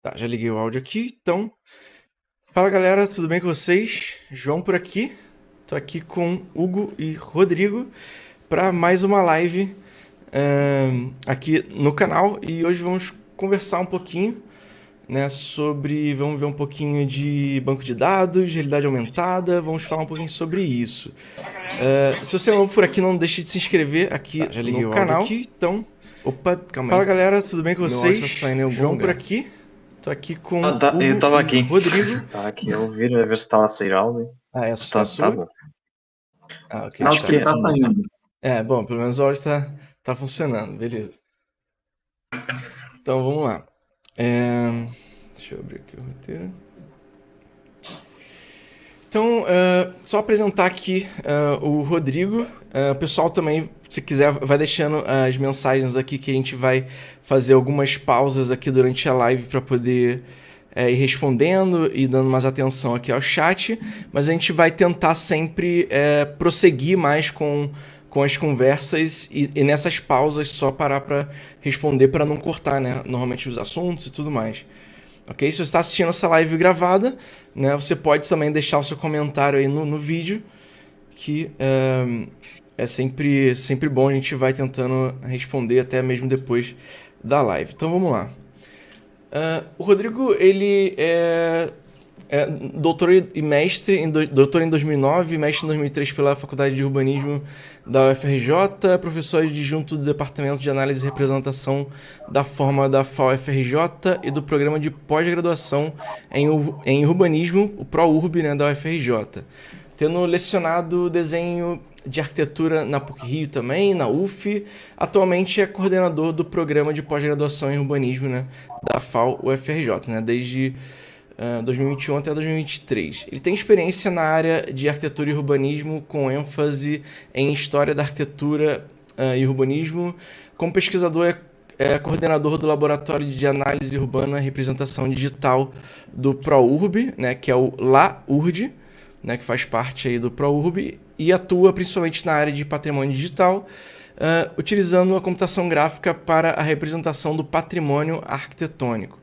Tá, já liguei o áudio aqui, então. Fala galera, tudo bem com vocês? João por aqui. Tô aqui com Hugo e Rodrigo para mais uma live aqui no canal e hoje vamos conversar um pouquinho, né, sobre, vamos ver um pouquinho de banco de dados, realidade aumentada, vamos falar um pouquinho sobre isso. Se você é novo por aqui, não deixe de se inscrever aqui Já liguei no o áudio canal. aqui. Então, Opa, calma fala aí. galera, tudo bem com Meu áudio tá vocês? saindo em algum João por lugar. aqui. Tô aqui com Eu Hugo estava e aqui. Rodrigo. Estava aqui a ouvir, a ver se estava a sair áudio. Ah, é Está sua? bom. Ah, ok. Acho Tá. que Ele é. tá saindo. Bom, pelo menos o áudio tá funcionando, beleza. Então vamos lá. Deixa eu abrir aqui o roteiro. Então, só apresentar aqui o Rodrigo. O pessoal também, se quiser, vai deixando as mensagens aqui que a gente vai fazer algumas pausas aqui durante a live para poder ir respondendo e dando mais atenção aqui ao chat. Mas a gente vai tentar sempre prosseguir mais com as conversas e nessas pausas só parar para responder para não cortar, né? Normalmente os assuntos e tudo mais. Ok? Se você está assistindo essa live gravada, né, você pode também deixar o seu comentário aí no vídeo, que é sempre bom, a gente vai tentando responder até mesmo depois da live. Então vamos lá. O Rodrigo, ele é doutor e mestre, doutor em 2009, mestre em 2003 pela Faculdade de Urbanismo da UFRJ, professor adjunto do Departamento de Análise e Representação da Forma da FAUFRJ e do Programa de Pós-Graduação em Urbanismo, o ProURB, né, da UFRJ. Tendo lecionado desenho de arquitetura na PUC-Rio também, na UF, atualmente é coordenador do Programa de Pós-Graduação em Urbanismo, né, da FAU-UFRJ, né, desde 2021 até 2023. Ele tem experiência na área de arquitetura e urbanismo, com ênfase em história da arquitetura e urbanismo. Como pesquisador, é coordenador do Laboratório de Análise Urbana e Representação Digital do ProURB, né, que é o LAURD, né, que faz parte aí do ProURB, e atua principalmente na área de patrimônio digital, utilizando a computação gráfica para a representação do patrimônio arquitetônico.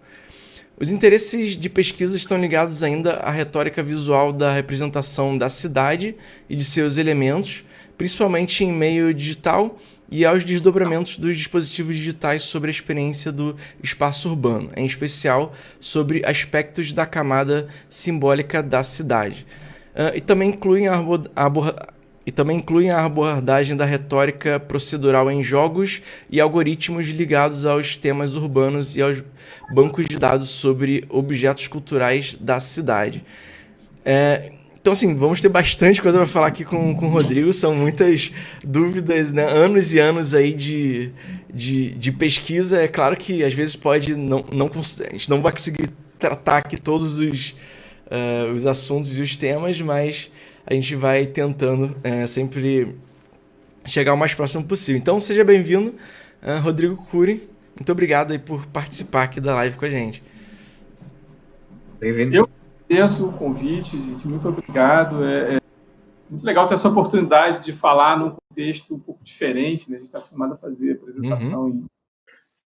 Os interesses de pesquisa estão ligados ainda à retórica visual da representação da cidade e de seus elementos, principalmente em meio digital, e aos desdobramentos dos dispositivos digitais sobre a experiência do espaço urbano, em especial sobre aspectos da camada simbólica da cidade. E também incluem a abordagem da retórica procedural em jogos e algoritmos ligados aos temas urbanos e aos bancos de dados sobre objetos culturais da cidade. Então, assim, vamos ter bastante coisa para falar aqui com o Rodrigo. São muitas dúvidas, né? Anos e anos aí de pesquisa. É claro que às vezes pode a gente não vai conseguir tratar aqui todos os assuntos e os temas, mas a gente vai tentando sempre chegar o mais próximo possível. Então, seja bem-vindo, Rodrigo Cury. Muito obrigado aí por participar aqui da live com a gente. Bem-vindo. Eu agradeço o convite, gente. Muito obrigado. É muito legal ter essa oportunidade de falar num contexto um pouco diferente, né? A gente está acostumado a fazer apresentação em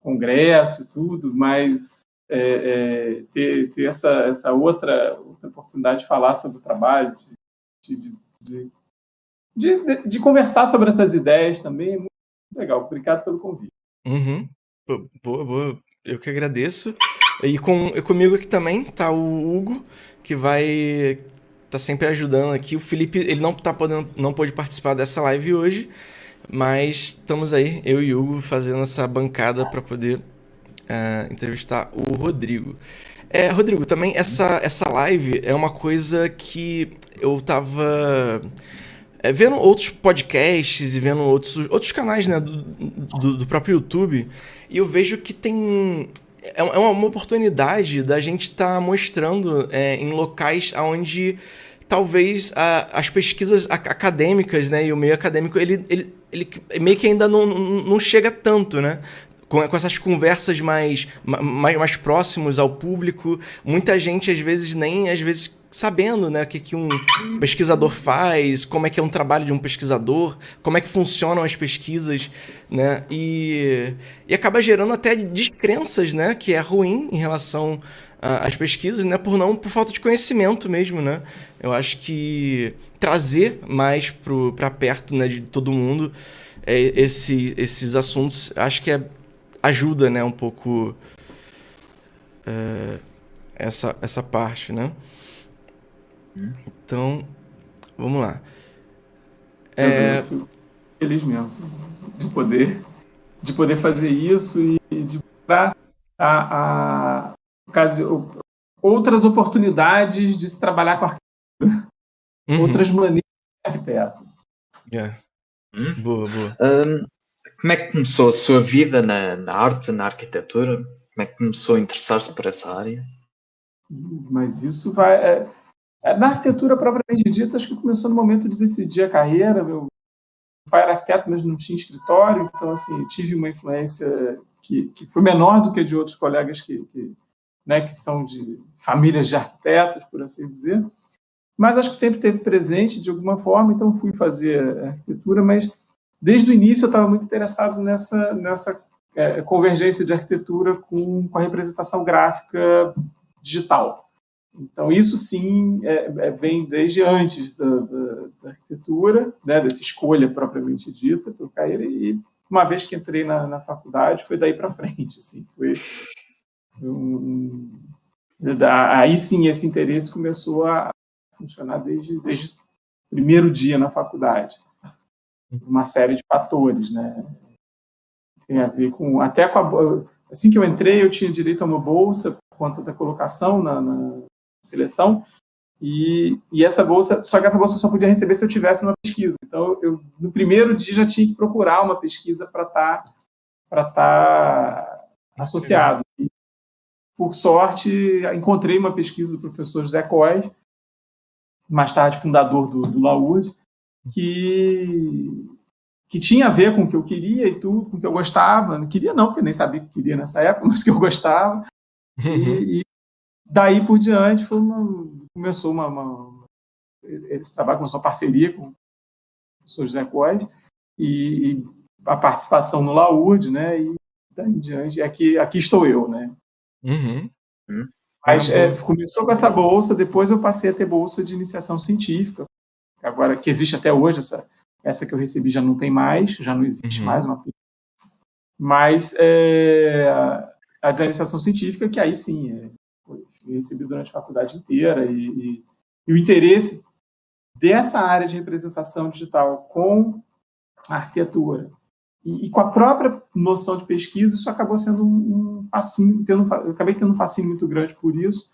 congresso e tudo, mas ter essa outra oportunidade de falar sobre o trabalho, de conversar sobre essas ideias também é muito legal. Obrigado pelo convite. Eu que agradeço. E comigo aqui também tá o Hugo, que tá sempre ajudando aqui. O Felipe, ele não pôde participar dessa live hoje, mas estamos aí, eu e o Hugo, fazendo essa bancada para poder entrevistar o Rodrigo. Rodrigo, também essa live é uma coisa que eu tava vendo outros podcasts e vendo outros canais, né, do próprio YouTube, e eu vejo que tem uma oportunidade da gente estar mostrando em locais onde talvez as pesquisas acadêmicas, né, e o meio acadêmico ele meio que ainda não chega tanto, né? com essas conversas mais próximos ao público, muita gente às vezes sabendo, né, o que um pesquisador faz, como é que é um trabalho de um pesquisador, como é que funcionam as pesquisas, né, e acaba gerando até descrenças, né, que é ruim em relação às pesquisas, né, por falta de conhecimento mesmo, né. Eu acho que trazer mais para perto, né, de todo mundo esses assuntos, acho que ajuda, né, um pouco essa parte, né. Então, vamos lá. Eu fico feliz mesmo de poder fazer isso e de mostrar outras oportunidades de se trabalhar com arquitetura, outras maneiras de arquiteto. Boa, boa. Como é que começou a sua vida na arte, na arquitetura? Como é que começou a interessar-se por essa área? Mas isso vai... na arquitetura propriamente dita, acho que começou no momento de decidir a carreira. Meu pai era arquiteto, mas não tinha escritório, então assim, tive uma influência que foi menor do que a de outros colegas que são de famílias de arquitetos, por assim dizer. Mas acho que sempre esteve presente de alguma forma, então fui fazer arquitetura, mas desde o início eu estava muito interessado nessa convergência de arquitetura com a representação gráfica digital. Então, isso sim vem desde antes da arquitetura, né, dessa escolha propriamente dita pelo Caíra, e uma vez que entrei na faculdade, foi daí para frente. Assim, aí sim esse interesse começou a funcionar desde o primeiro dia na faculdade. Uma série de fatores, né? Tem a ver assim que eu entrei, eu tinha direito a uma bolsa por conta da colocação na seleção, e essa bolsa, só que essa bolsa eu só podia receber se eu tivesse uma pesquisa. Então, eu no primeiro dia já tinha que procurar uma pesquisa para estar associado. E, por sorte, encontrei uma pesquisa do professor José Coy, mais tarde fundador do Laúde, que tinha a ver com o que eu queria e tudo, com o que eu gostava. Não queria não, porque eu nem sabia o que queria nessa época, mas que eu gostava. E daí por diante começou esse trabalho, começou a parceria com o professor José Coy e a participação no Laúde, né? E daí em diante, aqui estou eu, né? Mas começou com essa bolsa, depois eu passei a ter bolsa de iniciação científica, agora que existe até hoje, essa que eu recebi já não tem mais, já não existe mais uma. Mas a da iniciação científica, que aí sim, foi recebido durante a faculdade inteira, e o interesse dessa área de representação digital com a arquitetura e com a própria noção de pesquisa, isso acabou sendo um fascínio, eu acabei tendo um fascínio muito grande por isso.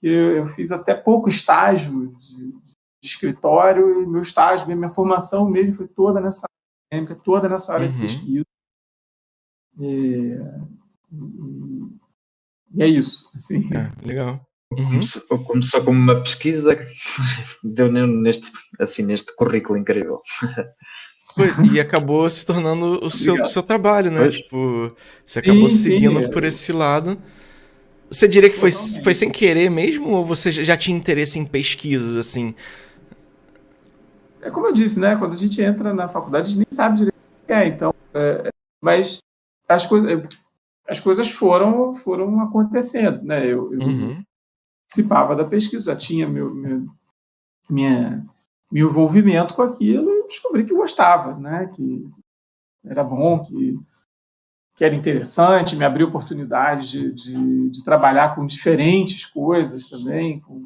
Eu fiz até pouco estágio de escritório, e meu estágio, minha formação mesmo foi toda nessa área de pesquisa. E é isso. Assim. Legal. Começou como uma pesquisa, deu neste currículo incrível. Pois, e acabou se tornando o seu trabalho, né? Pois. Tipo, você acabou seguindo por esse lado. Você diria que foi sem querer mesmo, ou você já tinha interesse em pesquisas, assim? É como eu disse, né? Quando a gente entra na faculdade, a gente nem sabe direito o que é. Então, mas as coisas foram acontecendo, né? Eu participava da pesquisa, já tinha meu envolvimento com aquilo, e descobri que gostava, né? Que era bom, que era interessante, me abriu oportunidades de trabalhar com diferentes coisas também, com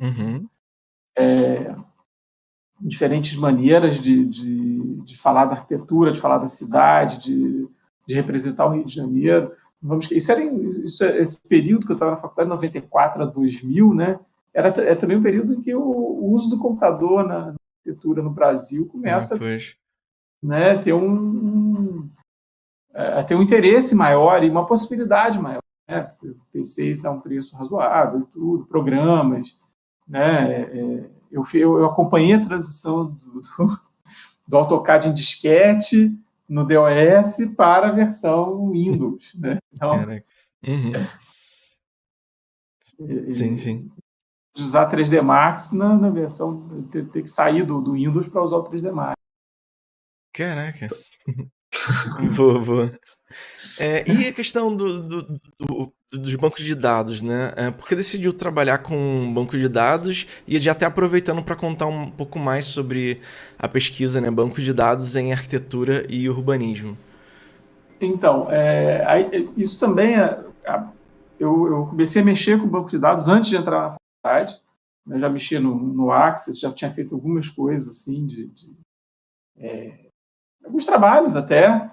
diferentes maneiras de falar da arquitetura, de falar da cidade, de representar o Rio de Janeiro. Esse período que eu estava na faculdade, de 94 a 2000, né? É também um período em que o uso do computador na arquitetura no Brasil começa a ter um interesse maior e uma possibilidade maior, né? PCs a um preço razoável, tudo, programas, né? Eu acompanhei a transição do AutoCAD em disquete no DOS para a versão Windows, né? Então, Sim. De usar 3D Max na versão, ter que sair do Windows para usar o 3D Max. Caraca. Boa. E a questão dos bancos de dados, né? Por que decidiu trabalhar com um banco de dados e já até aproveitando para contar um pouco mais sobre a pesquisa, né? Banco de dados em arquitetura e urbanismo. Então, isso também eu comecei a mexer com banco de dados antes de entrar na faculdade. Eu já mexia no Access, já tinha feito algumas coisas assim, alguns trabalhos até,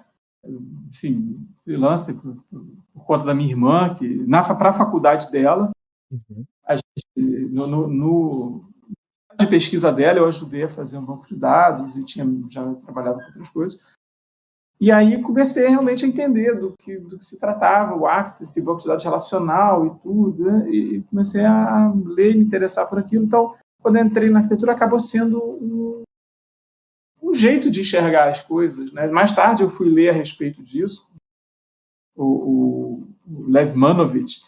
enfim, freelance por conta da minha irmã, que para a faculdade dela, a gente, no de pesquisa dela, eu ajudei a fazer um banco de dados e já trabalhava com outras coisas. E aí comecei realmente a entender do que se tratava, o Access, esse banco de dados relacional e tudo, né? E comecei a ler e me interessar por aquilo. Então, quando eu entrei na arquitetura, acabou sendo um jeito de enxergar as coisas, né? Mais tarde eu fui ler a respeito disso, o Lev Manovich,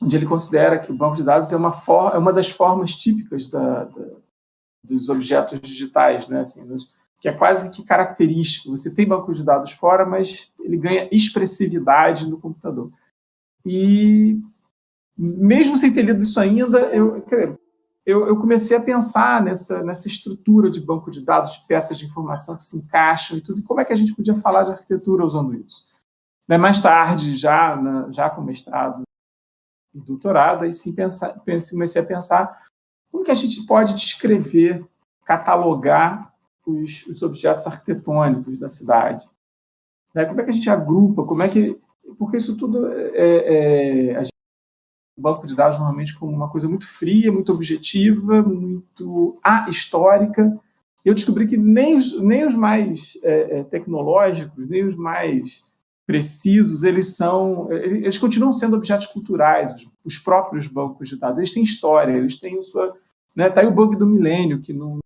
onde ele considera que o banco de dados é uma das formas típicas dos objetos digitais, né? Assim, que é quase que característico. Você tem banco de dados fora, mas ele ganha expressividade no computador. E mesmo sem ter lido isso ainda, eu comecei a pensar nessa estrutura de banco de dados, de peças de informação que se encaixam e tudo, e como é que a gente podia falar de arquitetura usando isso. Mais tarde, já com mestrado e doutorado, aí sim comecei a pensar como que a gente pode descrever, catalogar os objetos arquitetônicos da cidade. Como é que a gente agrupa, porque isso tudo o banco de dados normalmente como uma coisa muito fria, muito objetiva, muito ahistórica. Eu descobri que nem os mais tecnológicos, nem os mais precisos, eles continuam sendo objetos culturais, os próprios bancos de dados. Eles têm história, eles têm a sua... Tá aí o bug do milênio, que não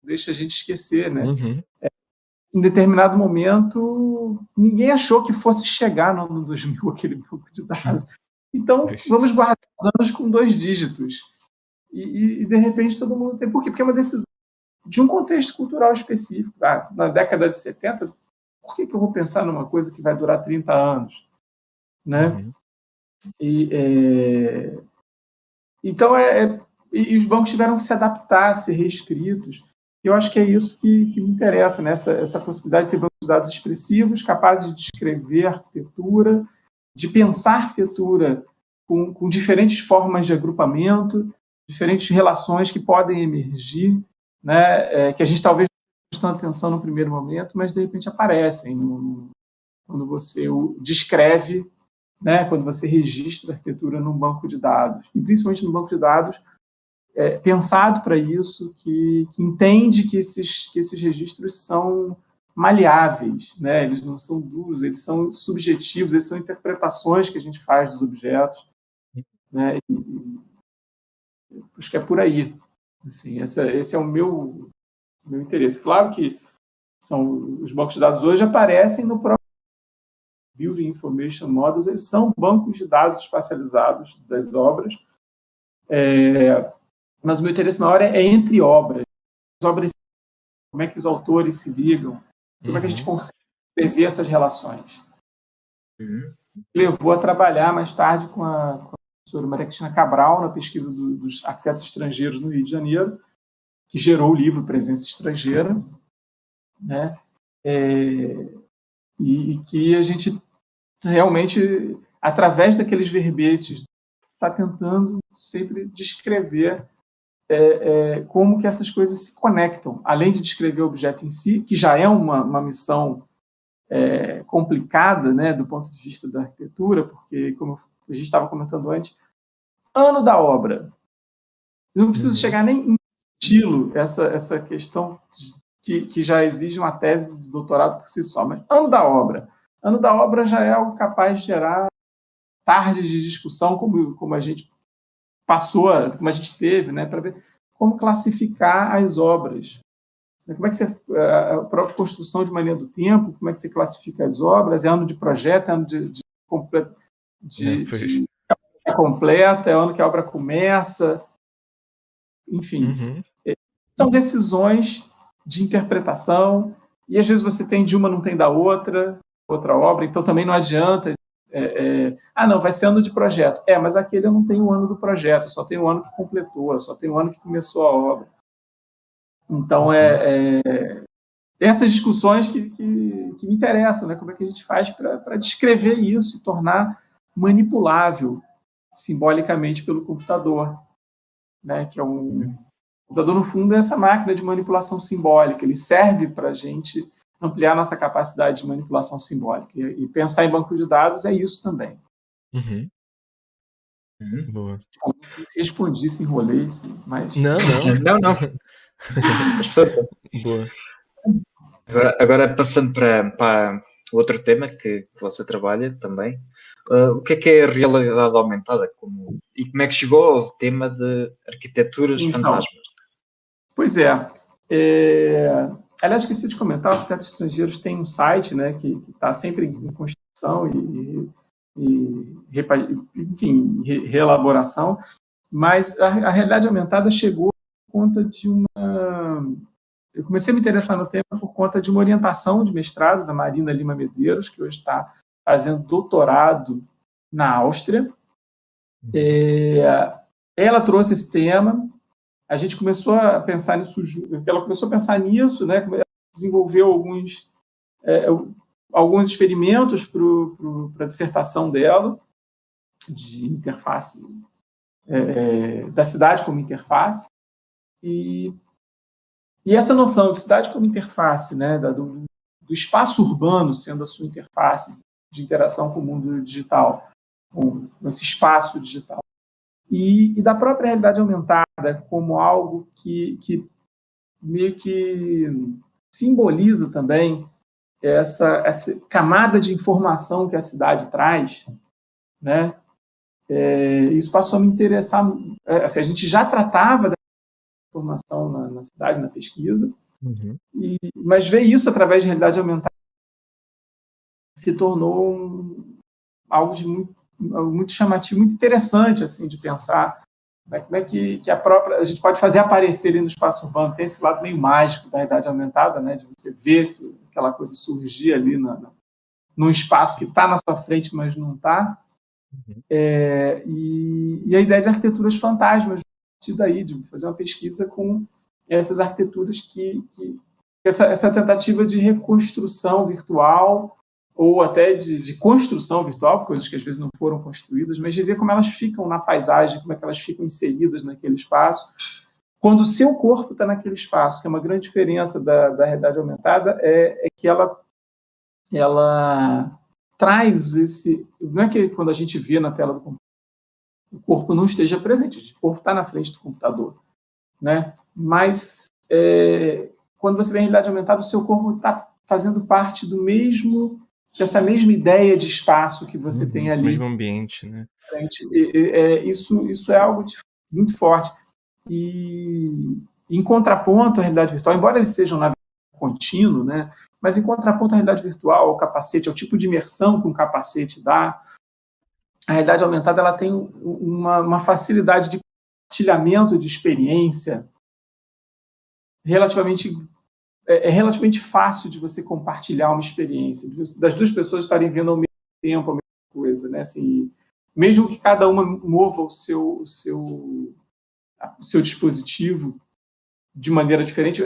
deixa a gente esquecer, né? Em determinado momento, ninguém achou que fosse chegar no ano 2000 aquele banco de dados. Então, vamos guardar os anos com 2 dígitos. E de repente, todo mundo tem... Por quê? Porque é uma decisão de um contexto cultural específico. Na década de 70, por que eu vou pensar numa coisa que vai durar 30 anos? Né? Então, e os bancos tiveram que se adaptar, ser reescritos. Eu acho que é isso que me interessa, né? Essa possibilidade de ter bancos de dados expressivos, capazes de descrever a arquitetura, de pensar a arquitetura com diferentes formas de agrupamento, diferentes relações que podem emergir, né? Que a gente talvez não preste atenção no primeiro momento, mas de repente aparecem quando você descreve, né? Quando você registra a arquitetura num banco de dados, e principalmente no banco de dados pensado para isso, que entende que esses registros são maleáveis, né? Eles não são duros, eles são subjetivos, eles são interpretações que a gente faz dos objetos, né? Acho que é por aí. Assim, esse é o meu interesse. Claro que os bancos de dados hoje aparecem no próprio Building Information Models, eles são bancos de dados espacializados das obras, mas o meu interesse maior é entre obras. As obras, como é que os autores se ligam, como é que a gente consegue prever essas relações. Levou a trabalhar mais tarde com a professora Maria Cristina Cabral na pesquisa dos arquitetos estrangeiros no Rio de Janeiro, que gerou o livro Presença Estrangeira, né? E que a gente realmente, através daqueles verbetes, está tentando sempre descrever como que essas coisas se conectam, além de descrever o objeto em si, que já é uma missão complicada, né, do ponto de vista da arquitetura, porque, como a gente estava comentando antes, ano da obra. Eu não preciso chegar nem em estilo essa questão que já exige uma tese de doutorado por si só, mas ano da obra. Ano da obra já é algo capaz de gerar tardes de discussão, como a gente passou, como a gente teve, né, para ver como classificar as obras. né? Como é que você, a própria construção de uma linha do tempo, como é que você classifica as obras, é ano de projeto, é ano de completa, é o ano que a obra começa, enfim. São decisões de interpretação, e às vezes você tem de uma, não tem da outra obra, então também não adianta. Não, vai ser ano de projeto. Mas aquele eu não tenho o ano do projeto, só tenho o ano que completou, só tenho o ano que começou a obra. Então, essas discussões que me interessam, né? Como é que a gente faz para descrever isso e tornar manipulável simbolicamente pelo computador, né? Que o computador, no fundo, é essa máquina de manipulação simbólica. Ele serve para a gente ampliar nossa capacidade de manipulação simbólica. E pensar em banco de dados é isso também. Boa. Se respondi, se enrolei, mas... Não. Boa. Agora passando para outro tema que você trabalha também, o que é a realidade aumentada? E como é que chegou ao tema de arquiteturas fantasmas? Pois aliás, esqueci de comentar, Arquitetos Estrangeiros tem um site, né, que está sempre em construção enfim, reelaboração, mas a realidade aumentada chegou por conta de eu comecei a me interessar no tema por conta de uma orientação de mestrado da Marina Lima Medeiros, que hoje está fazendo doutorado na Áustria. Ela trouxe esse tema, a gente começou a pensar nisso, né? Ela desenvolveu alguns experimentos para a dissertação dela, de interface, da cidade como interface, e essa noção de cidade como interface, né, do espaço urbano sendo a sua interface de interação com o mundo digital, com esse espaço digital, e da própria realidade aumentada como algo que meio que simboliza também essa camada de informação que a cidade traz, né? Isso passou a me interessar. Assim, a gente já tratava da informação na cidade, na pesquisa, mas ver isso através de realidade aumentada se tornou algo de muito chamativo, muito interessante assim, de pensar, né? Como é que a gente pode fazer aparecer ali no espaço urbano. Tem esse lado meio mágico da realidade aumentada, né? De você ver aquela coisa surgir ali num espaço que está na sua frente, mas não está. E a ideia de arquiteturas fantasmas, daí, de fazer uma pesquisa com essas arquiteturas essa tentativa de reconstrução virtual, ou até de construção virtual, coisas que às vezes não foram construídas, mas de ver como elas ficam na paisagem, como é que elas ficam inseridas naquele espaço, quando o seu corpo está naquele espaço, que é uma grande diferença da realidade aumentada, é que ela traz esse... Não é que quando a gente vê na tela do computador, o corpo não esteja presente, o corpo está na frente do computador, né? Mas quando você vê a realidade aumentada, o seu corpo está fazendo parte dessa mesma ideia de espaço que você tem ali. Mesmo ambiente, né? Isso é algo muito forte. E em contraponto à realidade virtual, embora eles sejam na contínuo, né? Mas em contraponto à realidade virtual, ao capacete, ao tipo de imersão que um capacete dá, a realidade aumentada ela tem uma facilidade de compartilhamento de experiência relativamente fácil de você compartilhar uma experiência, das duas pessoas estarem vendo ao mesmo tempo a mesma coisa, né? Assim, mesmo que cada uma mova o seu dispositivo de maneira diferente,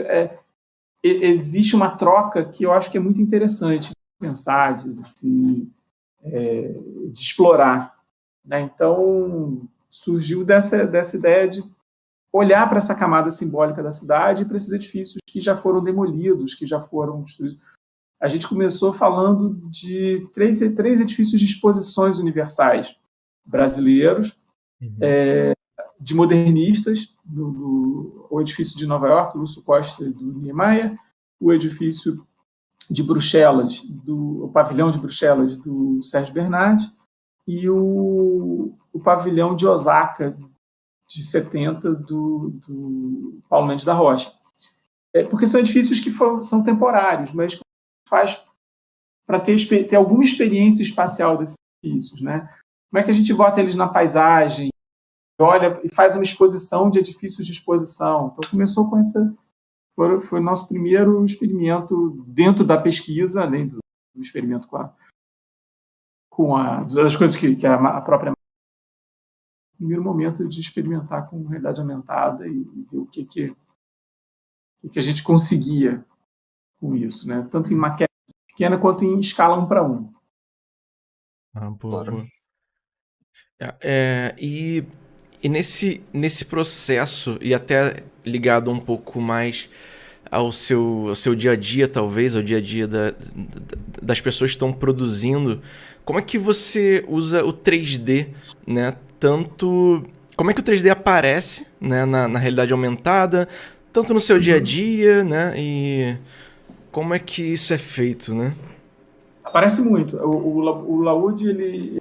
existe uma troca que eu acho que é muito interessante de pensar, de explorar, né? Então, surgiu dessa ideia de olhar para essa camada simbólica da cidade e para esses edifícios que já foram demolidos, que já foram destruídos. A gente começou falando de três edifícios de exposições universais brasileiros, de modernistas, o edifício de Nova York, Lúcio Costa e do Niemeyer, o edifício de Bruxelas, o pavilhão de Bruxelas do Sérgio Bernardi, e o pavilhão de Osaka, de 70, do Paulo Mendes da Rocha. porque são edifícios que são temporários, mas faz para ter alguma experiência espacial desses edifícios, né? Como é que a gente bota eles na paisagem, olha e faz uma exposição de edifícios de exposição. Então começou com foi o nosso primeiro experimento dentro da pesquisa, além do experimento das coisas que a própria primeiro momento de experimentar com realidade aumentada e ver o que a gente conseguia com isso, né? Tanto em maquete pequena quanto em escala 1 para 1. Boa, boa. E nesse processo, e até ligado um pouco mais ao seu dia a dia, talvez, ao dia a dia das pessoas que estão produzindo, como é que você usa o 3D, né? Como é que o 3D aparece, né, na realidade aumentada, tanto no seu dia a dia, né? E como é que isso é feito, né? Aparece muito. O Laud, ele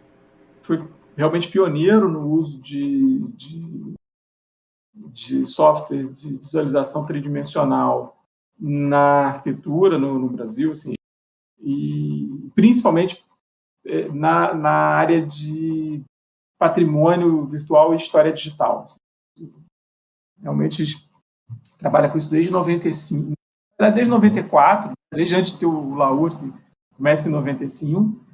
foi realmente pioneiro no uso de software de visualização tridimensional na arquitetura no Brasil, assim, e principalmente na área de patrimônio virtual e história digital. Assim. Realmente trabalha com isso desde 95, desde 94, desde antes de ter o Laud, que começa em 95.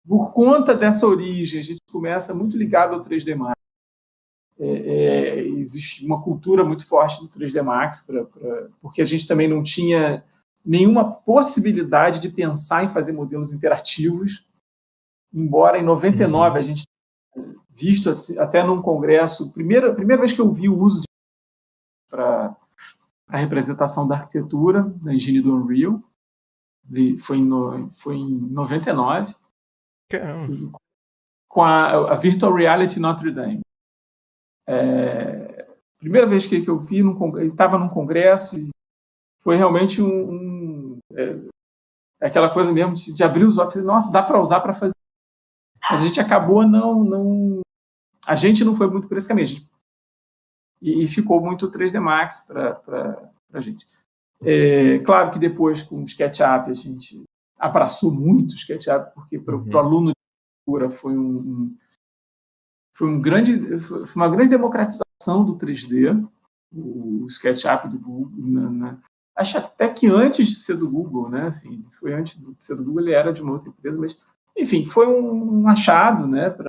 Por conta dessa origem, a gente começa muito ligado ao 3D Max. Existe uma cultura muito forte do 3D Max, porque a gente também não tinha nenhuma possibilidade de pensar em fazer modelos interativos, embora em 99 a gente visto até num congresso, primeira vez que eu vi o uso para a representação da arquitetura da engine do Unreal, foi em 99. Caramba. Com a Virtual Reality Notre Dame. Primeira vez que eu vi, estava num congresso, e foi realmente aquela coisa mesmo de abrir os olhos e falar, nossa, dá para usar para fazer. Mas a gente acabou a gente não foi muito por esse caminho. E ficou muito 3D Max para a gente. Claro que depois, com o SketchUp, a gente abraçou muito o SketchUp, porque para o aluno de arquitetura foi uma grande democratização do 3D, o SketchUp do Google. Acho até que antes de ser do Google, né? Assim, foi antes de ser do Google, ele era de uma outra empresa, mas, enfim, foi um achado, né, para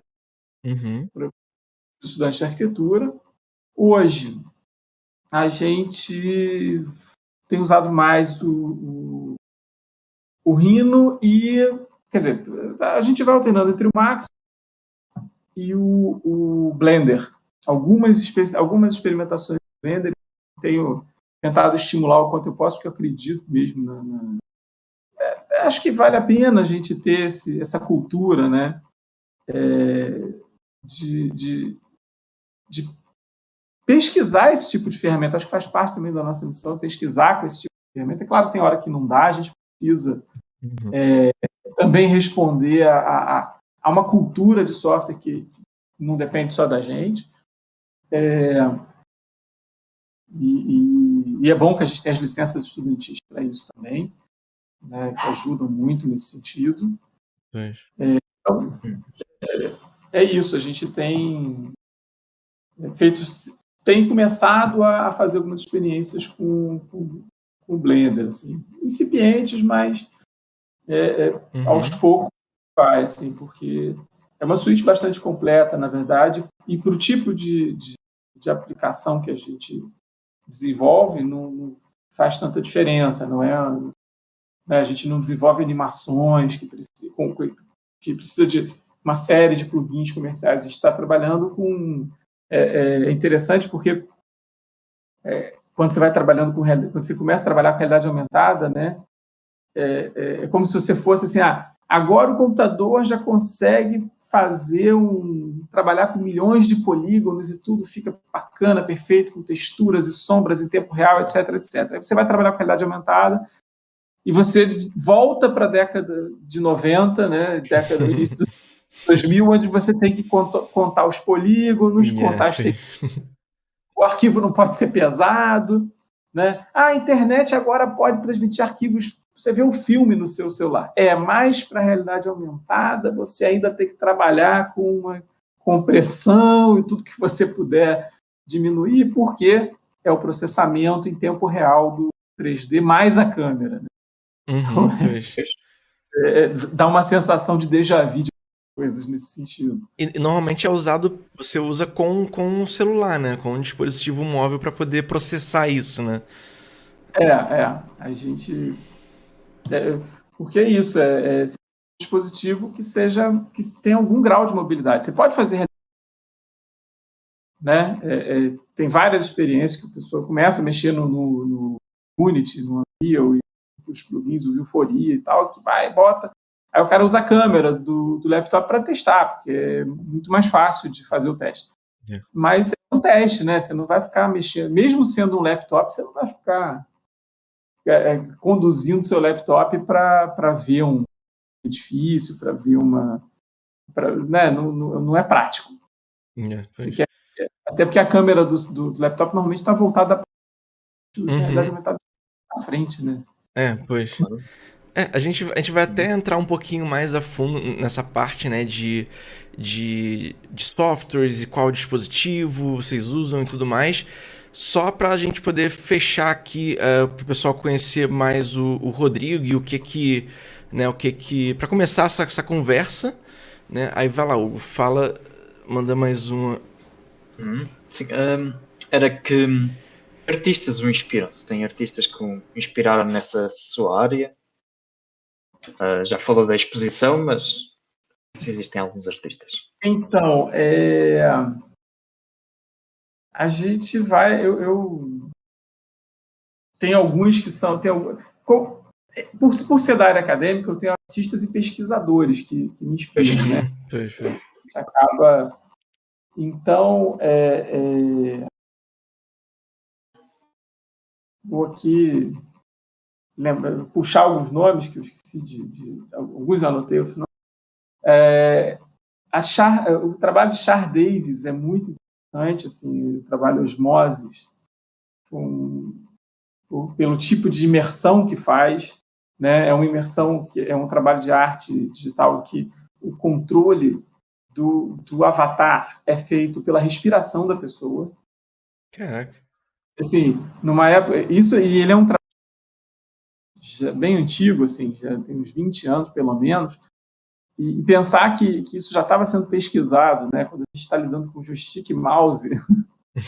estudantes de arquitetura. Hoje, a gente tem usado mais o Rhino quer dizer, a gente vai alternando entre o Max e o Blender. Algumas experimentações do Blender, tenho tentado estimular o quanto eu posso, porque eu acredito mesmo acho que vale a pena a gente ter essa cultura, né, de pesquisar esse tipo de ferramenta. Acho que faz parte também da nossa missão, pesquisar com esse tipo de ferramenta. É claro que tem hora que não dá, a gente precisa também responder a uma cultura de software que não depende só da gente. E é bom que a gente tenha as licenças estudantis para isso também, né, que ajudam muito nesse sentido. Então, é isso. A gente tem começado a fazer algumas experiências com o Blender, assim, incipientes, mas aos poucos faz, assim, porque é uma suíte bastante completa, na verdade, e para o tipo de aplicação que a gente desenvolve, não faz tanta diferença, não é? A gente não desenvolve animações que precisa de uma série de plugins comerciais. A gente está trabalhando com... É interessante porque quando você vai trabalhando quando você começa a trabalhar com realidade aumentada, né, é como se você fosse assim, agora o computador já consegue trabalhar com milhões de polígonos e tudo fica bacana, perfeito, com texturas e sombras em tempo real, etc, etc. Aí você vai trabalhar com realidade aumentada e você volta para a década de 90, né, década do início de 2000, onde você tem que contar os polígonos, contar as texturas. o arquivo não pode ser pesado, né? A internet agora pode transmitir arquivos, você vê um filme no seu celular. Mais para a realidade aumentada, você ainda tem que trabalhar com uma compressão e tudo que você puder diminuir, porque é o processamento em tempo real do 3D mais a câmera. Né? Uhum, dá uma sensação de déjà vu de coisas nesse sentido. E normalmente você usa com um celular, né? Com um dispositivo móvel para poder processar isso, né? A gente... porque é isso, um dispositivo que tenha algum grau de mobilidade. Você pode fazer, né? Tem várias experiências que a pessoa começa a mexer no Unity, no Unreal, e os plugins, o Vuforia e tal, que vai, bota. Aí o cara usa a câmera do laptop para testar, porque é muito mais fácil de fazer o teste. Mas é um teste, né? Você não vai ficar mexendo, mesmo sendo um laptop, você não vai ficar conduzindo seu laptop para ver um edifício, para ver né? Não é prático. Até porque a câmera do laptop normalmente está voltada para a realidade aumentada à frente, né? Pois. A gente vai até entrar um pouquinho mais a fundo nessa parte, né, de softwares e qual dispositivo vocês usam e tudo mais. Só para a gente poder fechar aqui, para o pessoal conhecer mais o Rodrigo e o que para começar essa conversa, né? Aí vai lá, Hugo, manda mais uma. Sim, era que artistas o inspiram? Se tem artistas que o inspiraram nessa sua área? Já falou da exposição, mas se existem alguns artistas. Então, a gente vai... Eu tem alguns que são... Por ser da área acadêmica, eu tenho artistas e pesquisadores que me inspiram, né? Isso acaba... Então, vou aqui puxar alguns nomes que eu esqueci alguns eu anotei, outros não. O trabalho de Char Davis é muito interessante, assim, o trabalho Osmoses, pelo tipo de imersão que faz, né? É uma imersão que é um trabalho de arte digital que o controle do avatar é feito pela respiração da pessoa. Caraca. Assim, numa época... E ele é um trabalho bem antigo, assim, já tem uns 20 anos, pelo menos, e pensar que isso já estava sendo pesquisado, né, quando a gente está lidando com joystick e mouse,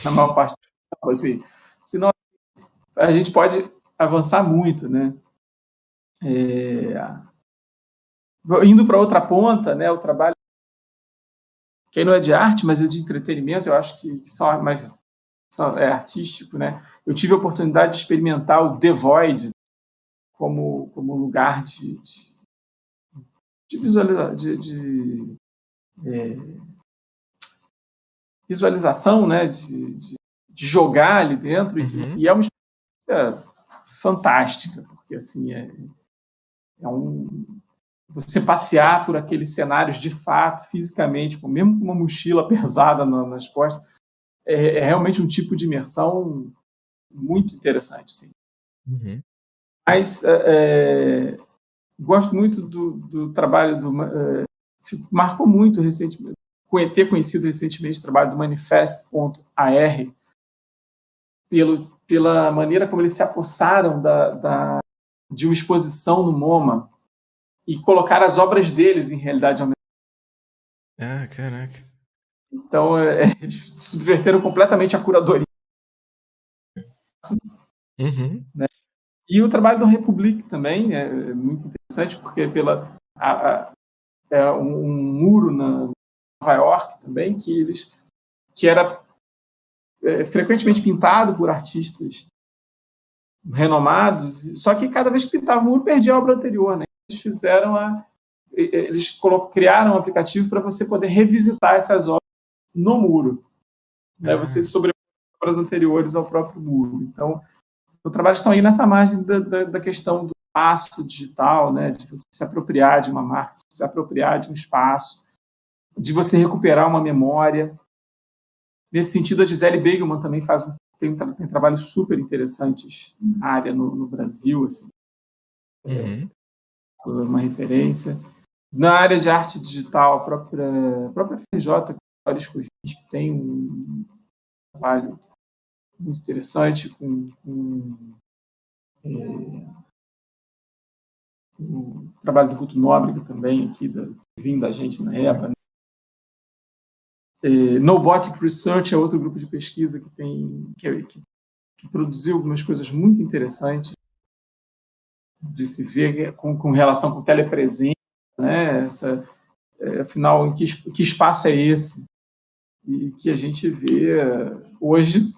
na maior parte do tempo, assim, senão a gente pode avançar muito, né? Indo para outra ponta, né, o trabalho que não é de arte, mas é de entretenimento, eu acho que é artístico, né? Eu tive a oportunidade de experimentar o The Void como lugar de visualização, né? De jogar ali dentro, e é uma experiência fantástica, porque assim você passear por aqueles cenários de fato, fisicamente, mesmo com uma mochila pesada nas costas, é realmente um tipo de imersão muito interessante, assim. Mas gosto muito do trabalho marcou muito recentemente, ter conhecido recentemente o trabalho do Manifest.ar, pela maneira como eles se apossaram de uma exposição no MoMA e colocaram as obras deles em realidade aumentada. Caraca. Então, eles subverteram completamente a curadoria. Né? E o trabalho do Republic também é muito interessante, porque é um muro na Nova York também, que era frequentemente pintado por artistas renomados, só que cada vez que pintava o muro, perdia a obra anterior. Né? Eles criaram um aplicativo para você poder revisitar essas obras no muro. Né? Você sobrepõe as obras anteriores ao próprio muro. Então, os trabalhos estão aí nessa margem da questão do espaço digital, né? De você se apropriar de uma marca, de se apropriar de um espaço, de você recuperar uma memória. Nesse sentido, a Gisele Beigelman também tem trabalhos super interessantes na área no Brasil, assim, uma referência. Na área de arte digital, a própria FRJ, que tem um trabalho muito interessante com o trabalho do Guto Nóbrega também, aqui, vizinho da gente na EBA. Né? Nobotic Research é outro grupo de pesquisa que produziu algumas coisas muito interessantes de se ver com relação com telepresença, né? Afinal, em que espaço é esse? E que a gente vê hoje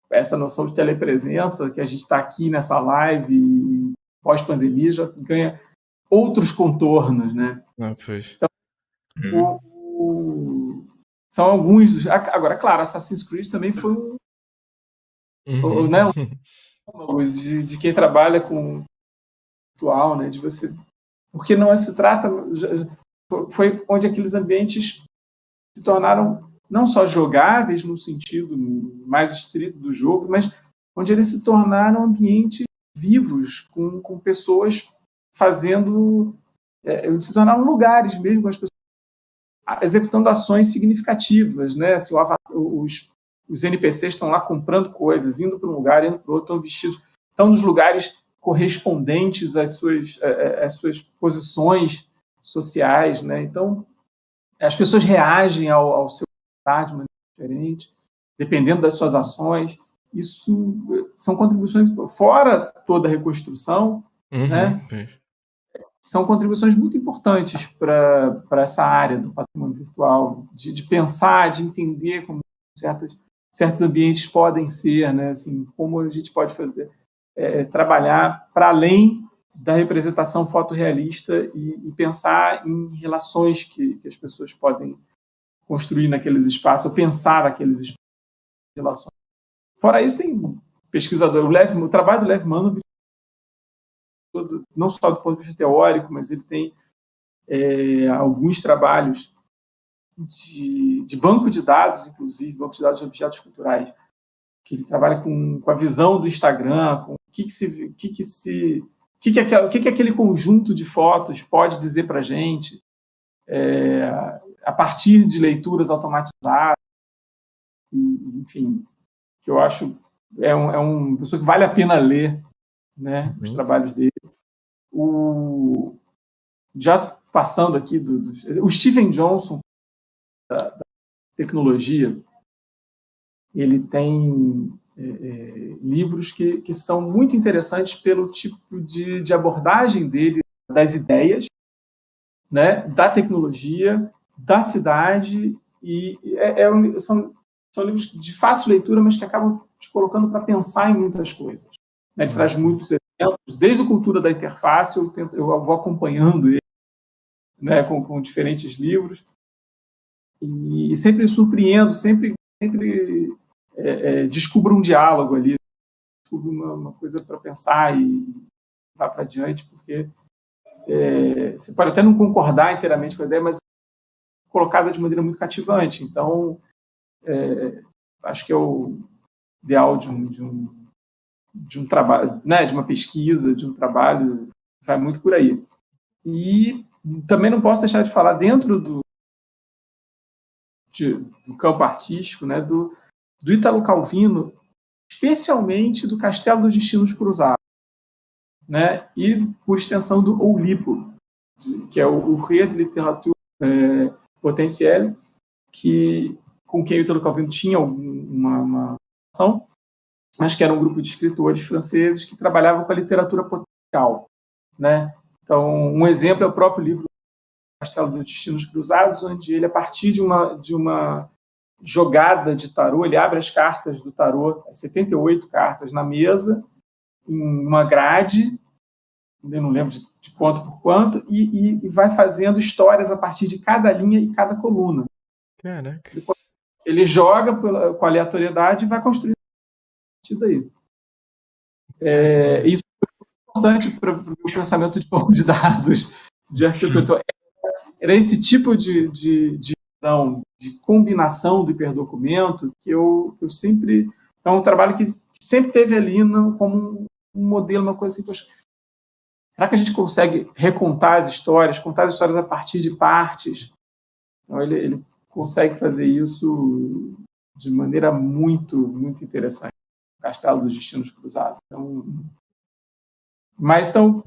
essa noção de telepresença, que a gente está aqui nessa live pós-pandemia, já ganha outros contornos, né? Então, são alguns... Agora, claro, Assassin's Creed também foi né, de quem trabalha com atual, né? De você... Porque não se trata... Foi onde aqueles ambientes se tornaram não só jogáveis no sentido mais estrito do jogo, mas onde eles se tornaram ambientes vivos, com pessoas fazendo... se tornaram lugares mesmo, com as pessoas executando ações significativas, né? Assim, os NPCs estão lá comprando coisas, indo para um lugar, indo para o outro, estão nos lugares correspondentes às suas posições sociais, né? Então, as pessoas reagem ao seu de maneira diferente, dependendo das suas ações. Isso são contribuições, fora toda a reconstrução, né? São contribuições muito importantes para essa área do patrimônio virtual, de pensar, de entender como certos ambientes podem ser, né? Assim, como a gente pode fazer, trabalhar para além da representação fotorrealista e pensar em relações que as pessoas podem construir naqueles espaços, ou pensar naqueles espaços de relações. Fora isso, tem pesquisador, o trabalho do Lev Manovich, não só do ponto de vista teórico, mas ele tem alguns trabalhos de banco de dados, inclusive, banco de dados de objetos culturais, que ele trabalha com a visão do Instagram, com o que aquele conjunto de fotos pode dizer para a gente, a partir de leituras automatizadas, enfim, que eu acho uma pessoa que vale a pena ler, né, os trabalhos dele. Já passando aqui, o Steven Johnson, da tecnologia, ele tem livros que são muito interessantes pelo tipo de abordagem dele, das ideias, né, da tecnologia, da cidade, e são livros de fácil leitura, mas que acabam te colocando para pensar em muitas coisas. Ele traz muitos exemplos, desde a cultura da interface, eu vou acompanhando ele, né, com diferentes livros, e sempre surpreendo, sempre descubro um diálogo ali, descubro uma coisa para pensar e vá para adiante, porque você pode até não concordar inteiramente com a ideia, mas colocada de maneira muito cativante. Então, acho que é o ideal de um trabalho, né, de uma pesquisa, de um trabalho, vai muito por aí. E também não posso deixar de falar, dentro do campo artístico, né, do Ítalo Calvino, especialmente do Castelo dos Destinos Cruzados, né, e, por extensão, do Oulipo, que é o Ouvrier de Littérature Potentielle, com quem o Ítalo Calvino tinha uma relação, mas que era um grupo de escritores franceses que trabalhavam com a literatura potencial, né? Então, um exemplo é o próprio livro Castelo dos Destinos Cruzados, onde ele, a partir de uma jogada de tarô, ele abre as cartas do tarô, 78 cartas na mesa, em uma grade, eu não lembro de quanto por quanto, e vai fazendo histórias a partir de cada linha e cada coluna. Caraca. Ele joga com aleatoriedade e vai construindo a partir daí. Isso é importante para o meu pensamento de banco de dados de arquitetura. Então, era esse tipo de visão de combinação do hiperdocumento que eu sempre... É um trabalho que sempre teve ali como um modelo, uma coisa assim, poxa, será que a gente consegue recontar as histórias, contar as histórias a partir de partes? Então, ele consegue fazer isso de maneira muito, muito interessante. O Castelo dos Destinos Cruzados. Então, mas são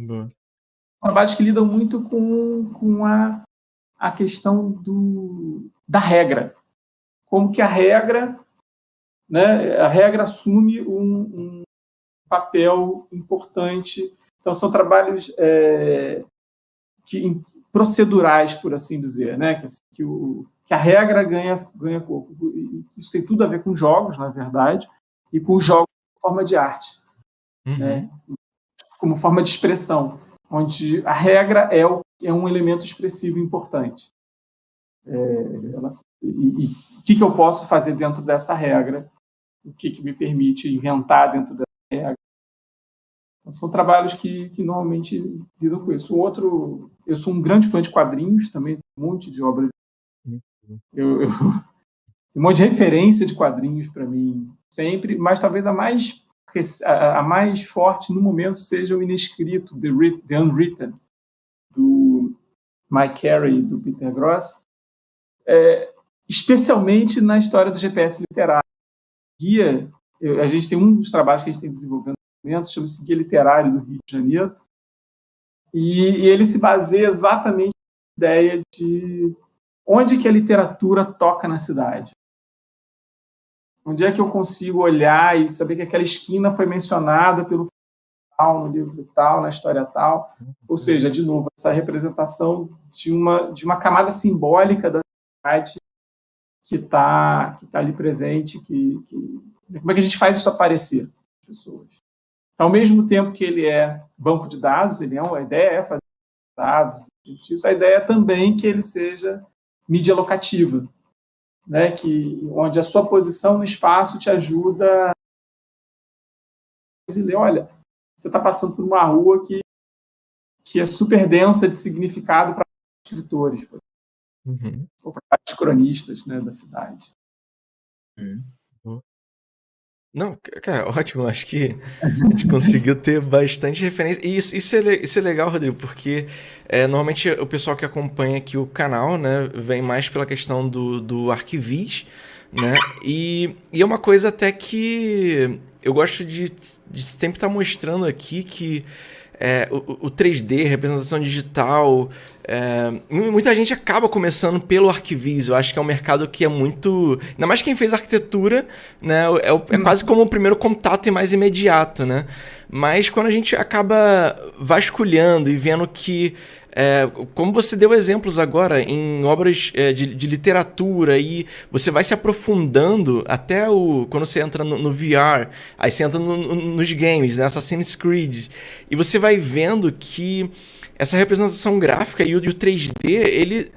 trabalhos que lidam muito com a questão da regra. Como que a regra, né, a regra assume um papel importante. Então, são trabalhos procedurais, por assim dizer, né? Que a regra ganha corpo. Isso tem tudo a ver com jogos, na verdade, e com jogos como forma de arte, né? Como forma de expressão, onde a regra é um elemento expressivo importante. E o que eu posso fazer dentro dessa regra? O que me permite inventar dentro dessa regra? Então, são trabalhos que normalmente lidam com isso. Eu sou um grande fã de quadrinhos, também um monte de obras. Tem um monte de referência de quadrinhos para mim, sempre, mas talvez a mais forte no momento seja o Inescrito, The Unwritten, do Mike Carey e do Peter Gross, especialmente na história do GPS literário. Guia, a gente tem um dos trabalhos que a gente tem desenvolvendo no momento, chama-se Guia Literário do Rio de Janeiro, e ele se baseia exatamente na ideia de onde que a literatura toca na cidade. Onde é que eu consigo olhar e saber que aquela esquina foi mencionada pelo tal, no livro tal, na história tal. Ou seja, de novo, essa representação de uma camada simbólica da cidade que está ali presente. Como é que a gente faz isso aparecer as pessoas? Ao mesmo tempo que ele é banco de dados, a ideia é fazer dados, a ideia é também que ele seja mídia locativa, né, onde a sua posição no espaço te ajuda a dizer, olha, você está passando por uma rua que é super densa de significado para escritores, ou para os cronistas, né, da cidade. Não, cara, ótimo. Acho que a gente conseguiu ter bastante referência. E isso é legal, Rodrigo, porque normalmente o pessoal que acompanha aqui o canal, né, vem mais pela questão do Arquivis, né? E é uma coisa até que eu gosto de sempre estar mostrando aqui que o 3D, representação digital. Muita gente acaba começando pelo Arquivis. Eu acho que é um mercado que é muito... Ainda mais quem fez arquitetura, né? É quase como o primeiro contato e mais imediato, né? Mas quando a gente acaba vasculhando e vendo que... como você deu exemplos agora em obras de literatura, e você vai se aprofundando até quando você entra no VR, aí você entra nos games, né, Assassin's Creed, e você vai vendo que essa representação gráfica e o 3D, ele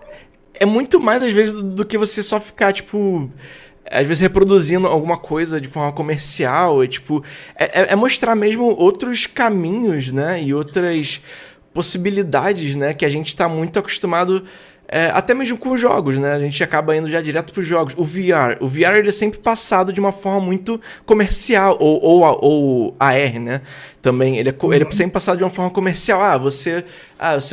é muito mais às vezes do que você só ficar, tipo, às vezes reproduzindo alguma coisa de forma comercial. É mostrar mesmo outros caminhos, né, e outras possibilidades, né, que a gente está muito acostumado, até mesmo com os jogos, né, a gente acaba indo já direto para os jogos. O VR ele é sempre passado de uma forma muito comercial, ou AR, né, também, ele é sempre passado de uma forma comercial. Você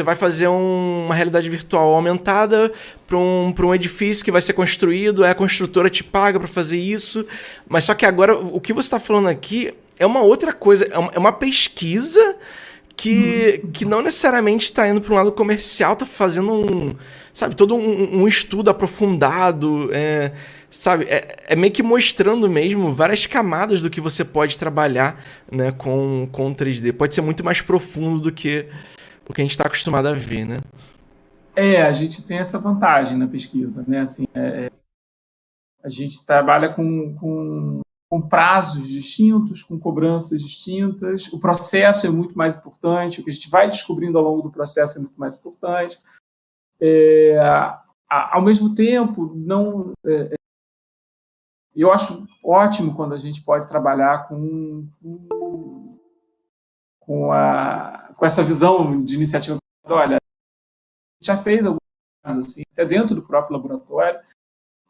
vai fazer uma realidade virtual aumentada para um edifício que vai ser construído, a construtora te paga para fazer isso, mas só que agora, o que você está falando aqui é uma outra coisa, é uma pesquisa que não necessariamente está indo para um lado comercial, está fazendo todo um estudo aprofundado, sabe? É meio que mostrando mesmo várias camadas do que você pode trabalhar, né, com 3D. Pode ser muito mais profundo do que o que a gente está acostumado a ver, né? A gente tem essa vantagem na pesquisa, né? Assim, a gente trabalha com prazos distintos, com cobranças distintas. O processo é muito mais importante, o que a gente vai descobrindo ao longo do processo é muito mais importante. Ao mesmo tempo, eu acho ótimo quando a gente pode trabalhar com essa visão de iniciativa. Olha, a gente já fez assim, até dentro do próprio laboratório,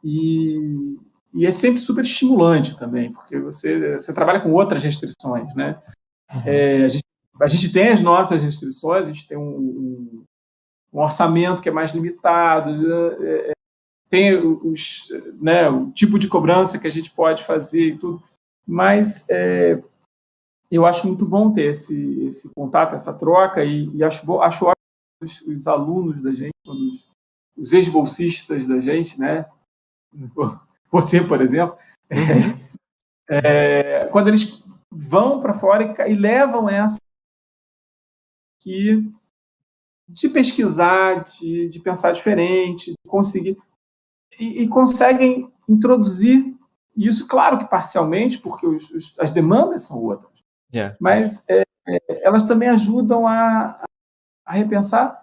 e é sempre super estimulante também, porque você trabalha com outras restrições, né? A gente tem as nossas restrições, a gente tem um orçamento que é mais limitado, tem né, o tipo de cobrança que a gente pode fazer e tudo, mas eu acho muito bom ter esse contato, essa troca, e acho ótimo os alunos da gente, os ex-bolsistas da gente, né? Você, por exemplo, quando eles vão para fora e levam essa de pesquisar, de pensar diferente, de conseguir e conseguem introduzir isso, claro que parcialmente, porque as demandas são outras, mas elas também ajudam a repensar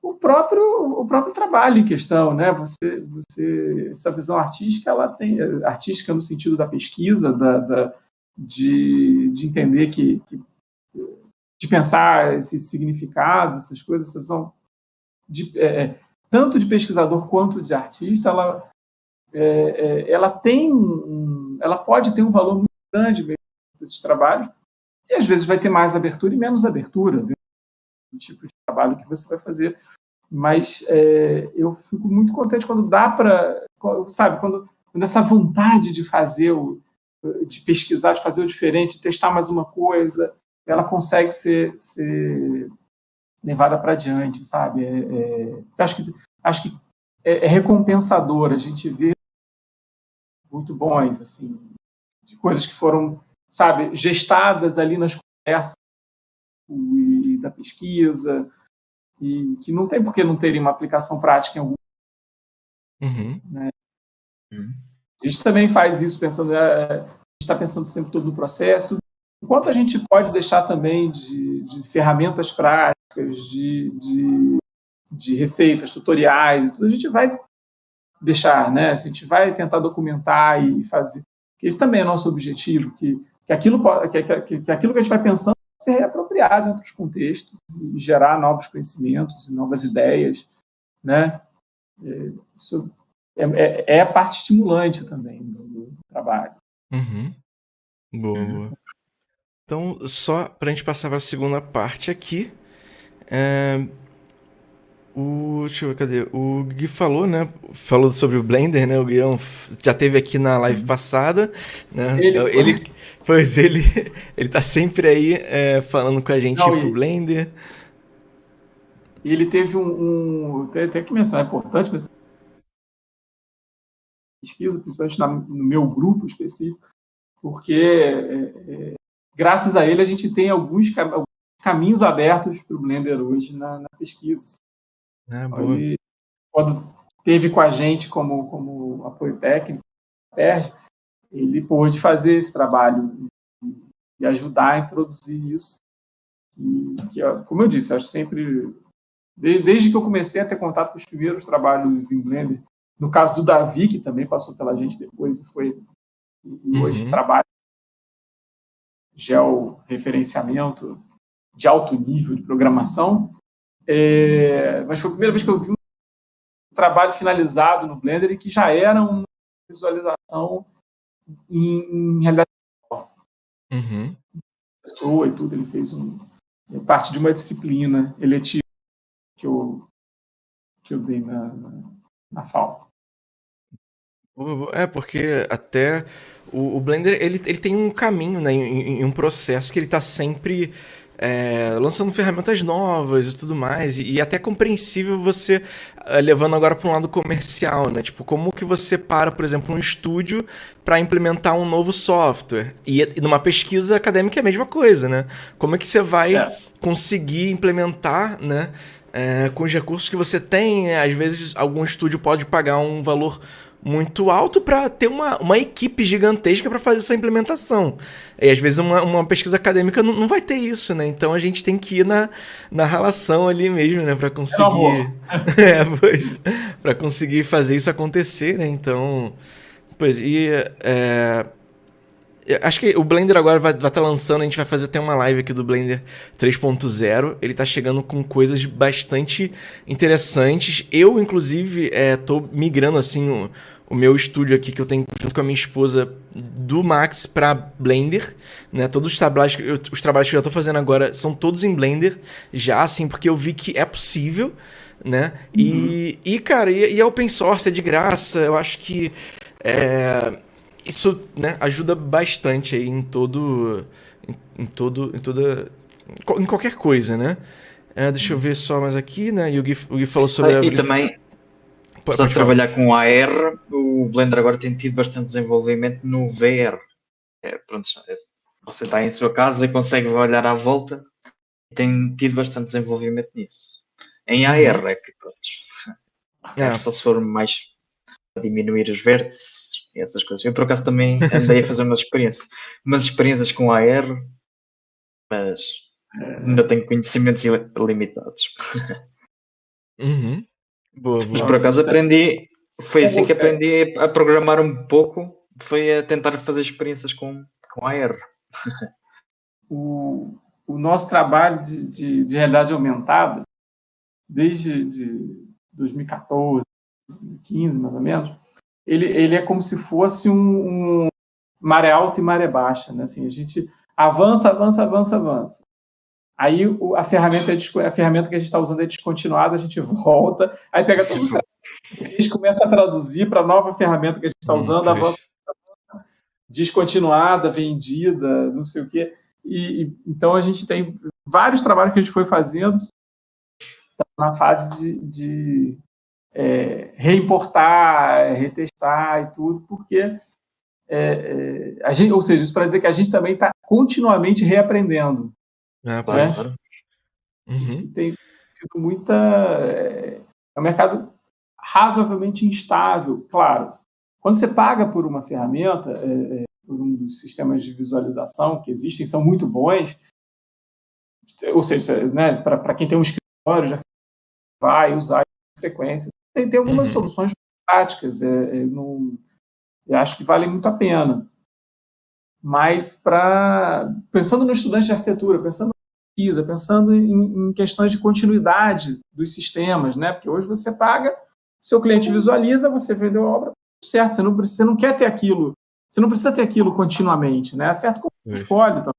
o próprio trabalho em questão, né? Essa visão artística, ela tem artística no sentido da pesquisa, de entender de pensar esses significados, essas coisas, essa visão tanto de pesquisador quanto de artista, ela pode ter um valor muito grande mesmo desses trabalhos, e às vezes vai ter mais abertura e menos abertura do tipo de trabalho que você vai fazer. Mas eu fico muito contente quando dá para, sabe, quando essa vontade de fazer, de pesquisar, de fazer o diferente, de testar mais uma coisa, ela consegue ser levada para adiante, sabe? Acho que é recompensador a gente ver muito bons, assim, de coisas que foram, sabe, gestadas ali nas conversas e da pesquisa, e que não tem por que não terem uma aplicação prática em algum. Né? A gente também faz isso pensando, a gente está pensando sempre todo no processo, enquanto a gente pode deixar também de ferramentas práticas, de receitas, tutoriais, tudo, a gente vai deixar, né? A gente vai tentar documentar e fazer. Porque isso também é nosso objetivo, que aquilo que a gente vai pensando ser reapropriado em outros contextos e gerar novos conhecimentos e novas ideias, né? Isso é a parte estimulante também do trabalho. Boa. Então, só para a gente passar para a segunda parte aqui, deixa eu ver, cadê? O Gui falou, né? Falou sobre o Blender, né? O Guião já teve aqui na live passada, né? Ele tá sempre aí falando com a gente pro Blender. E ele teve tem que mencionar, é importante mencionar pesquisa, principalmente no meu grupo específico, porque graças a ele a gente tem alguns caminhos abertos para o Blender hoje na pesquisa. Ele, quando teve com a gente como apoio técnico, ele pôde fazer esse trabalho e ajudar a introduzir isso. Como eu disse, eu acho sempre, desde que eu comecei a ter contato com os primeiros trabalhos em Blender, no caso do Davi, que também passou pela gente depois e hoje trabalha georreferenciamento de alto nível de programação, mas foi a primeira vez que eu vi um trabalho finalizado no Blender e que já era uma visualização em realidade pessoa e tudo. Ele fez parte de uma disciplina eletiva que eu dei na FAO. Porque até o Blender ele tem um caminho, né, em um processo que ele está sempre lançando ferramentas novas e tudo mais, e até compreensível você levando agora para um lado comercial, né? Tipo, como que você por exemplo, um estúdio para implementar um novo software, e numa pesquisa acadêmica é a mesma coisa, né? Como é que você vai conseguir implementar, né, com os recursos que você tem? Às vezes algum estúdio pode pagar um valor muito alto para ter uma equipe gigantesca para fazer essa implementação. E às vezes uma pesquisa acadêmica não vai ter isso, né? Então a gente tem que ir na relação ali mesmo, né? Para conseguir... para conseguir fazer isso acontecer, né? Então... Acho que o Blender agora vai estar lançando, a gente vai fazer até uma live aqui do Blender 3.0. Ele tá chegando com coisas bastante interessantes. Eu, inclusive, tô migrando, assim, o meu estúdio aqui, que eu tenho junto com a minha esposa, do Max pra Blender, né? Todos os trabalhos que eu já tô fazendo agora são todos em Blender, já, assim, porque eu vi que é possível, né? Cara, e é open source, é de graça, eu acho que isso, né, ajuda bastante aí em qualquer coisa, né? Deixa eu ver só mais aqui, né? E o Gui falou sobre E também, apesar de trabalhar com AR, o Blender agora tem tido bastante desenvolvimento no VR. Pronto, você está em sua casa e consegue olhar à volta e tem tido bastante desenvolvimento nisso. Em AR é que, pronto, só se for mais para diminuir os vértices e essas coisas. Eu, por acaso, também andei a fazer umas experiências com AR, mas ainda tenho conhecimentos limitados. Boa. Mas por acaso aprendi, foi assim que aprendi a programar um pouco, foi a tentar fazer experiências com AR. O nosso trabalho de realidade aumentada, desde 2014, 2015, mais ou menos, ele é como se fosse um maré alta e maré baixa, né? Assim, a gente avança. Aí a ferramenta que a gente está usando é descontinuada, a gente volta, aí pega todos os trabalhos, começa a traduzir para a nova ferramenta que a gente está usando, avança, descontinuada, vendida, não sei o quê. Então a gente tem vários trabalhos que a gente foi fazendo na fase de reimportar, retestar e tudo, porque a gente, ou seja, isso para dizer que a gente também está continuamente reaprendendo. Claro. Tem sido muita... É um mercado razoavelmente instável, claro. Quando você paga por uma ferramenta, por um dos sistemas de visualização que existem, são muito bons, ou seja, né, para quem tem um escritório, já vai usar com frequência. Tem algumas soluções práticas, eu acho que vale muito a pena. Mas, pensando no estudante de arquitetura, pensando em pesquisa, pensando em questões de continuidade dos sistemas, né? Porque hoje você paga, seu cliente visualiza, você vendeu a obra, certo, você não quer ter aquilo, você não precisa ter aquilo continuamente, né? Certo como o portfólio também.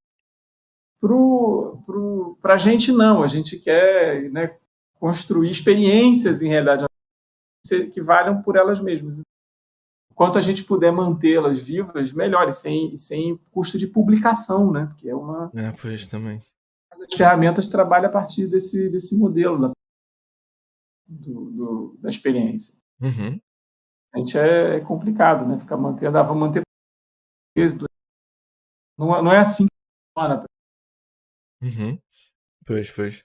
Para a gente, não. A gente quer, né, construir experiências em realidade que valham por elas mesmas. Quanto a gente puder mantê-las vivas, melhor, e sem custo de publicação, né? Porque é uma... pois também. As ferramentas trabalham a partir desse modelo da experiência. A gente é complicado, né? Ficar mantendo, vamos manter... Não é assim que funciona. Pois.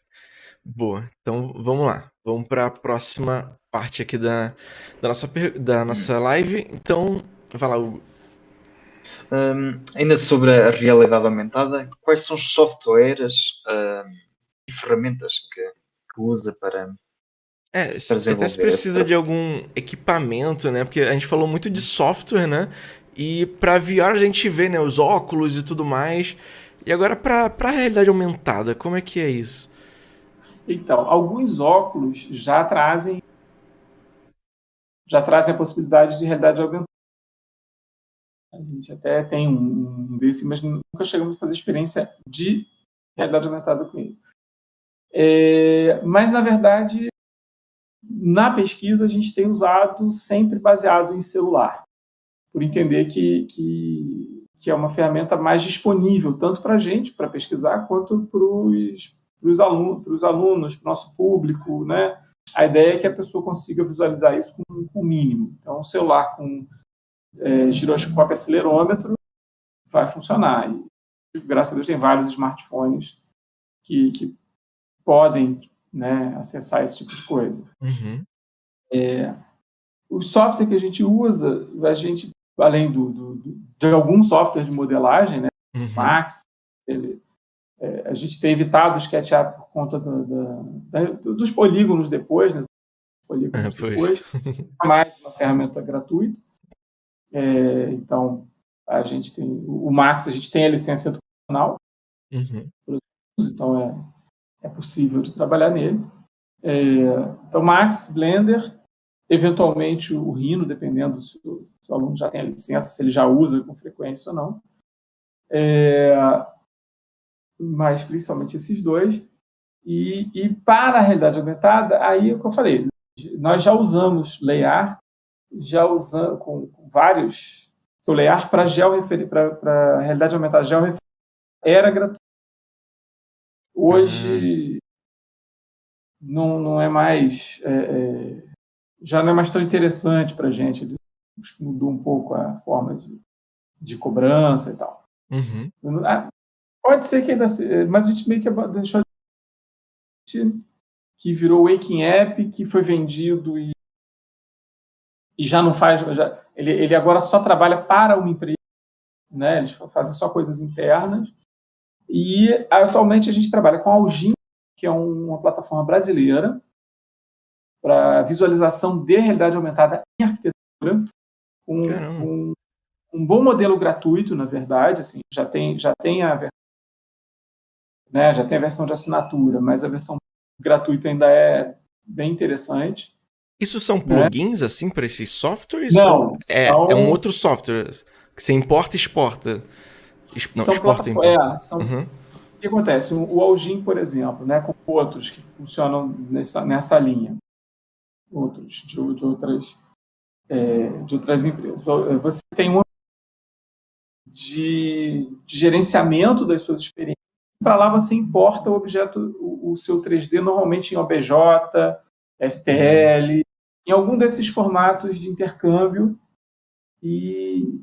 Boa. Então, vamos lá. Vamos para a próxima parte aqui da nossa live. Então, vai lá, Hugo. Ainda sobre a realidade aumentada, quais são os softwares e ferramentas que usa para desenvolver? Até se precisa de algum equipamento, né? Porque a gente falou muito de software, né? E para VR a gente vê, né, os óculos e tudo mais. E agora para a realidade aumentada, como é que é isso? Então, alguns óculos já trazem a possibilidade de realidade aumentada. A gente até tem um desse, mas nunca chegamos a fazer experiência de realidade aumentada com ele. Mas, na verdade, na pesquisa, a gente tem usado sempre baseado em celular, por entender que é uma ferramenta mais disponível, tanto para a gente, para pesquisar, quanto para os alunos, para o nosso público, né? A ideia é que a pessoa consiga visualizar isso com o mínimo. Então, o celular com giroscópio e acelerômetro vai funcionar. E, graças a Deus, tem vários smartphones que podem, né, acessar esse tipo de coisa. O software que a gente usa, além de algum software de modelagem, né, Max, a gente tem evitado o SketchUp por conta dos polígonos depois, né? Mais uma ferramenta gratuita. Então, A gente tem o Max, a gente tem a licença educacional, então é possível de trabalhar nele. Então, Max, Blender, eventualmente o Rhino, dependendo se o aluno já tem a licença, se ele já usa com frequência ou não. Mas principalmente esses dois. E para a realidade aumentada, aí é o que eu falei, nós já usamos Layar, já usamos com vários. O Layar para a realidade aumentada georreferência era gratuito. Hoje não é mais. Já não é mais tão interessante para a gente. Mudou um pouco a forma de cobrança e tal. Pode ser que ainda. Mas a gente meio que deixou que virou Waking App, que foi vendido e já não faz. Ele agora só trabalha para uma empresa, né? Eles fazem só coisas internas. E atualmente a gente trabalha com a Algin, que é uma plataforma brasileira para visualização de realidade aumentada em arquitetura, um bom modelo gratuito, na verdade, assim, já tem a versão de assinatura, mas a versão gratuita ainda é bem interessante. Isso são plugins, assim, para esses softwares? Não. É um outro software que você importa e exporta. O que acontece? O Algin, por exemplo, né, com outros que funcionam nessa linha, outros de outras empresas. Você tem um de gerenciamento das suas experiências. Para lá você importa o objeto, o seu 3D, normalmente em OBJ, STL, em algum desses formatos de intercâmbio e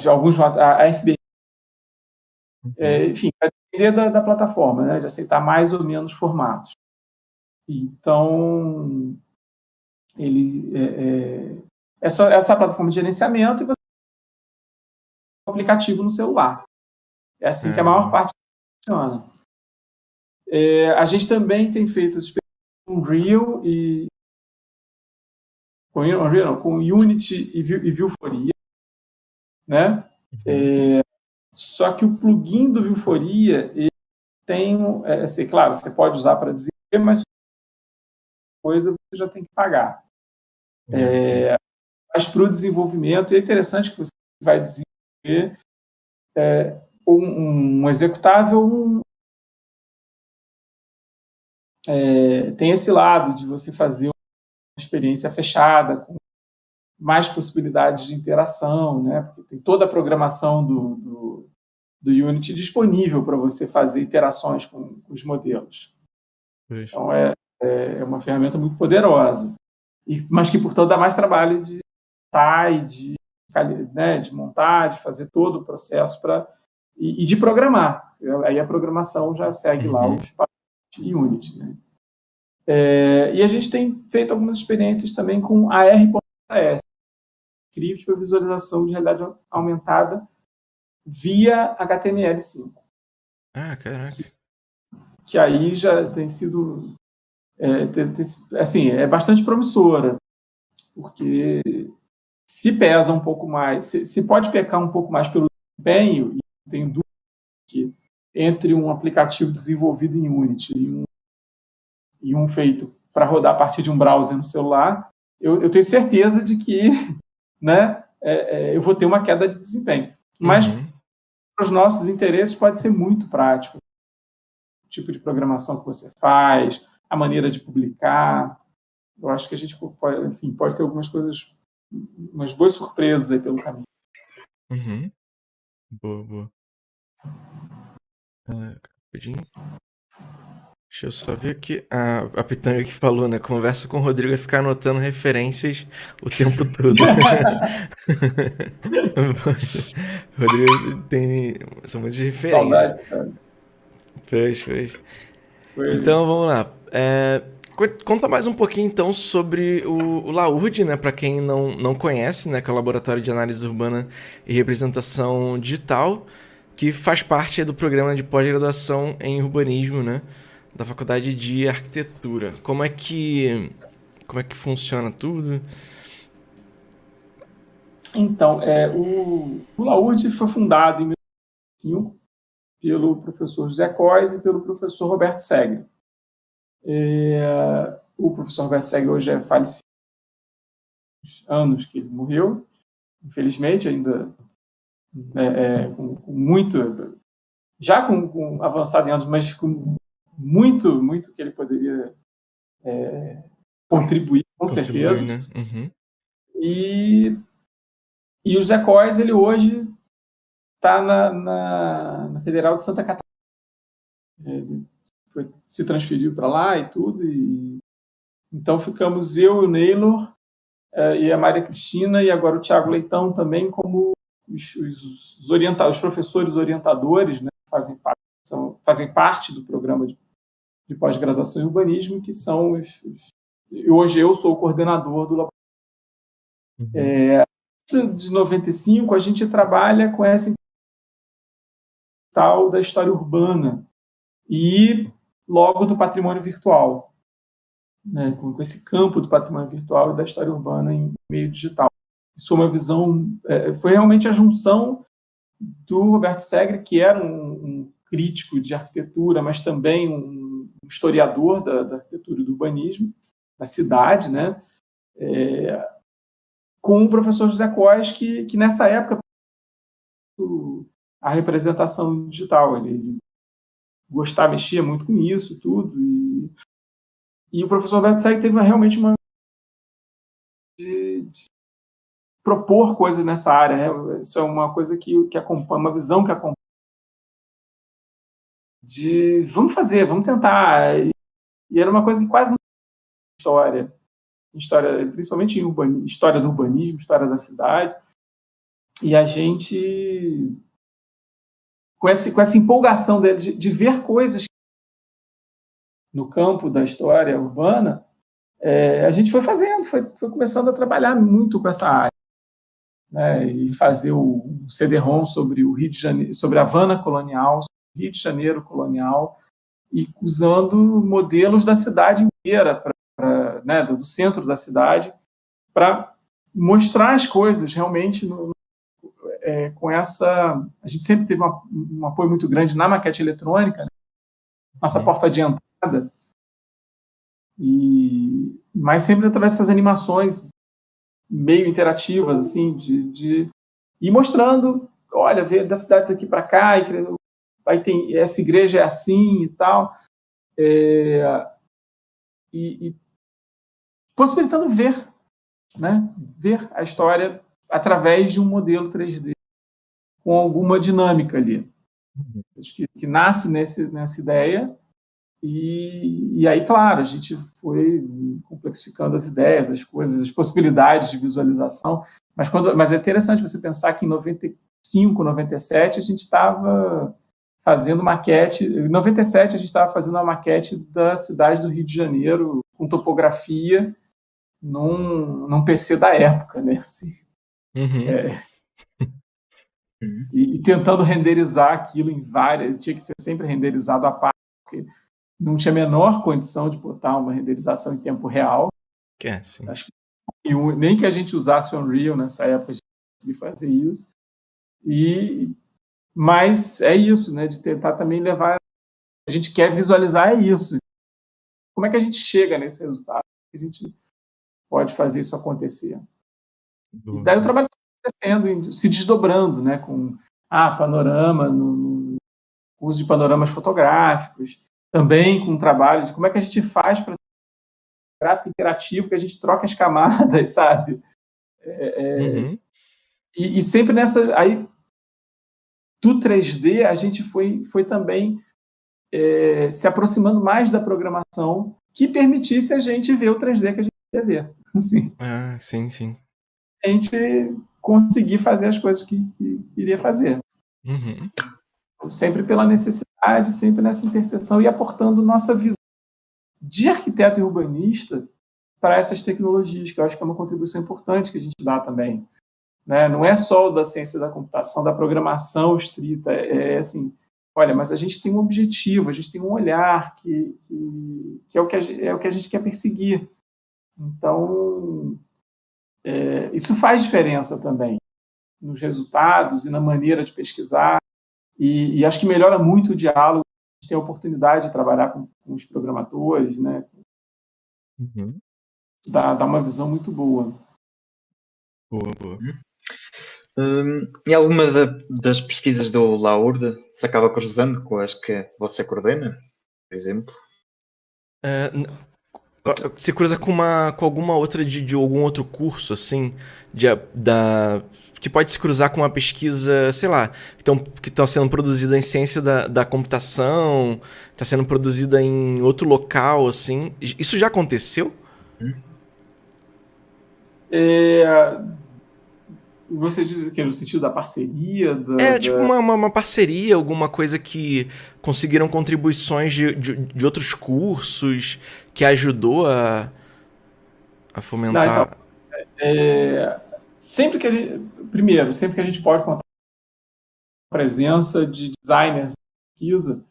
alguns a FBX. Enfim, vai depender da plataforma, né, de aceitar mais ou menos formatos. Então, ele é só essa plataforma de gerenciamento e você tem um aplicativo no celular. É assim que a maior parte funciona. A gente também tem feito experiências com Unreal com Unity e Vuforia, né? Só que o plugin do Vuforia ele tem, assim, claro, você pode usar para desenvolver, mas coisa você já tem que pagar. Mas para o desenvolvimento, é interessante que você vai desenvolver um executável, tem esse lado de você fazer uma experiência fechada, com mais possibilidades de interação, né? Porque tem toda a programação do Unity disponível para você fazer interações com os modelos. Então, é uma ferramenta muito poderosa, mas que, portanto, dá mais trabalho de montar de montar, de fazer todo o processo e de programar. Aí a programação já segue lá os padrões de Unity, né? E a gente tem feito algumas experiências também com AR.S, script para visualização de realidade aumentada via HTML5. Caraca. Que aí já tem sido assim, é bastante promissora, porque se pesa um pouco mais, se pode pecar um pouco mais pelo desempenho, e tem dúvida que entre um aplicativo desenvolvido em Unity e um feito para rodar a partir de um browser no celular, eu tenho certeza de que, né, eu vou ter uma queda de desempenho. Mas para os nossos interesses pode ser muito prático. O tipo de programação que você faz, a maneira de publicar. Eu acho que a gente pode ter algumas coisas, umas boas surpresas aí pelo caminho. Boa. Rapidinho. Deixa eu só ver aqui. A Pitanga que falou, né? Conversa com o Rodrigo é ficar anotando referências o tempo todo. Rodrigo são muitas referências. Saudade, cara. Fez. Então, vamos lá. Conta mais um pouquinho, então, sobre o Laurd, né? Para quem não conhece, né? Que é o Laboratório de Análise Urbana e Representação Digital, que faz parte do programa de pós-graduação em urbanismo, né? Da Faculdade de Arquitetura. Como é que funciona tudo? Então, o LAURD foi fundado em 1905 pelo professor José Cois e pelo professor Roberto Segre. O professor Roberto Segre hoje é falecido, anos que ele morreu, infelizmente, ainda com muito, já com avançado em anos, mas com muito que ele poderia contribuir, com certeza. Né? Uhum. E o José Cois, ele hoje está na Federal de Santa Catarina. Ele se transferiu para lá e tudo. Então ficamos eu e o Neylor, e a Maria Cristina, e agora o Tiago Leitão também, como os professores orientadores, né, fazem parte do programa de pós-graduação em urbanismo, que são hoje eu sou o coordenador do laboratório. De 95, a gente trabalha com essa tal da história urbana e logo do patrimônio virtual, né, com esse campo do patrimônio virtual e da história urbana em meio digital. Isso é uma visão, foi realmente a junção do Roberto Segre, que era um crítico de arquitetura, mas também um historiador da arquitetura e do urbanismo, da cidade, né, com o professor José Cois, que nessa época a representação digital, ele gostava, mexia muito com isso, tudo, e o professor Roberto Segre teve realmente uma de propor coisas nessa área. Isso é uma coisa que acompanha, uma visão que acompanha de vamos fazer, vamos tentar. E era uma coisa que quase não tinha história, principalmente em história do urbanismo, história da cidade. E a gente, com essa empolgação dele de ver coisas no campo da história urbana, a gente foi fazendo, foi começando a trabalhar muito com essa área, né, e fazer o CD-ROM sobre o Rio de Janeiro, sobre a Havana colonial, sobre o Rio de Janeiro colonial, e usando modelos da cidade inteira, né, do centro da cidade, para mostrar as coisas realmente com essa... A gente sempre teve um apoio muito grande na maquete eletrônica, né? Nossa porta de entrada, mas sempre através dessas animações meio interativas, assim, de ir mostrando, olha, vê da cidade daqui para cá, aí tem essa igreja é assim e tal, e possibilitando ver, né, ver a história através de um modelo 3D com alguma dinâmica ali. Acho que nasce nessa ideia, e aí, claro, a gente foi complexificando as ideias, as coisas, as possibilidades de visualização, mas é interessante você pensar que em 95, 97, a gente estava fazendo maquete, em 97 a gente estava fazendo uma maquete da cidade do Rio de Janeiro, com topografia, num PC da época, né? Assim, e tentando renderizar aquilo em várias, tinha que ser sempre renderizado à parte, porque não tinha a menor condição de botar uma renderização em tempo real. Acho que nem que a gente usasse o Unreal nessa época a gente conseguia fazer isso. Mas é isso, né? De tentar também levar... A gente quer visualizar isso. Como é que a gente chega nesse resultado? A gente pode fazer isso acontecer. E daí o trabalho está crescendo, se desdobrando, né? Com panorama, no uso de panoramas fotográficos, também com o trabalho de como é que a gente faz para gráfico interativo, que a gente troca as camadas, sabe? E sempre nessa... Aí, do 3D, a gente foi também se aproximando mais da programação que permitisse a gente ver o 3D que a gente queria ver. Assim, sim. A gente conseguir fazer as coisas que queria fazer. Sempre pela necessidade, sempre nessa interseção e aportando nossa visão de arquiteto e urbanista para essas tecnologias, que eu acho que é uma contribuição importante que a gente dá também. Né? Não é só da ciência da computação, da programação estrita, assim, olha, mas a gente tem um objetivo, a gente tem um olhar que é o que a gente quer perseguir. Então, isso faz diferença também. nos resultados e na maneira de pesquisar, e acho que melhora muito o diálogo, a gente tem a oportunidade de trabalhar com os programadores, né? Dá uma visão muito boa. Boa, boa. E alguma das pesquisas do Laurde se acaba cruzando com as que você coordena, por exemplo? Se cruza com alguma outra de algum outro curso, assim, que pode se cruzar com uma pesquisa, sei lá, que estão sendo produzida em ciência da computação, está sendo produzida em outro local, assim. Isso já aconteceu? Você diz que no sentido da parceria? Tipo uma parceria, alguma coisa que conseguiram contribuições de outros cursos que ajudou a fomentar. Sempre que a gente pode contar com a presença de designers na pesquisa,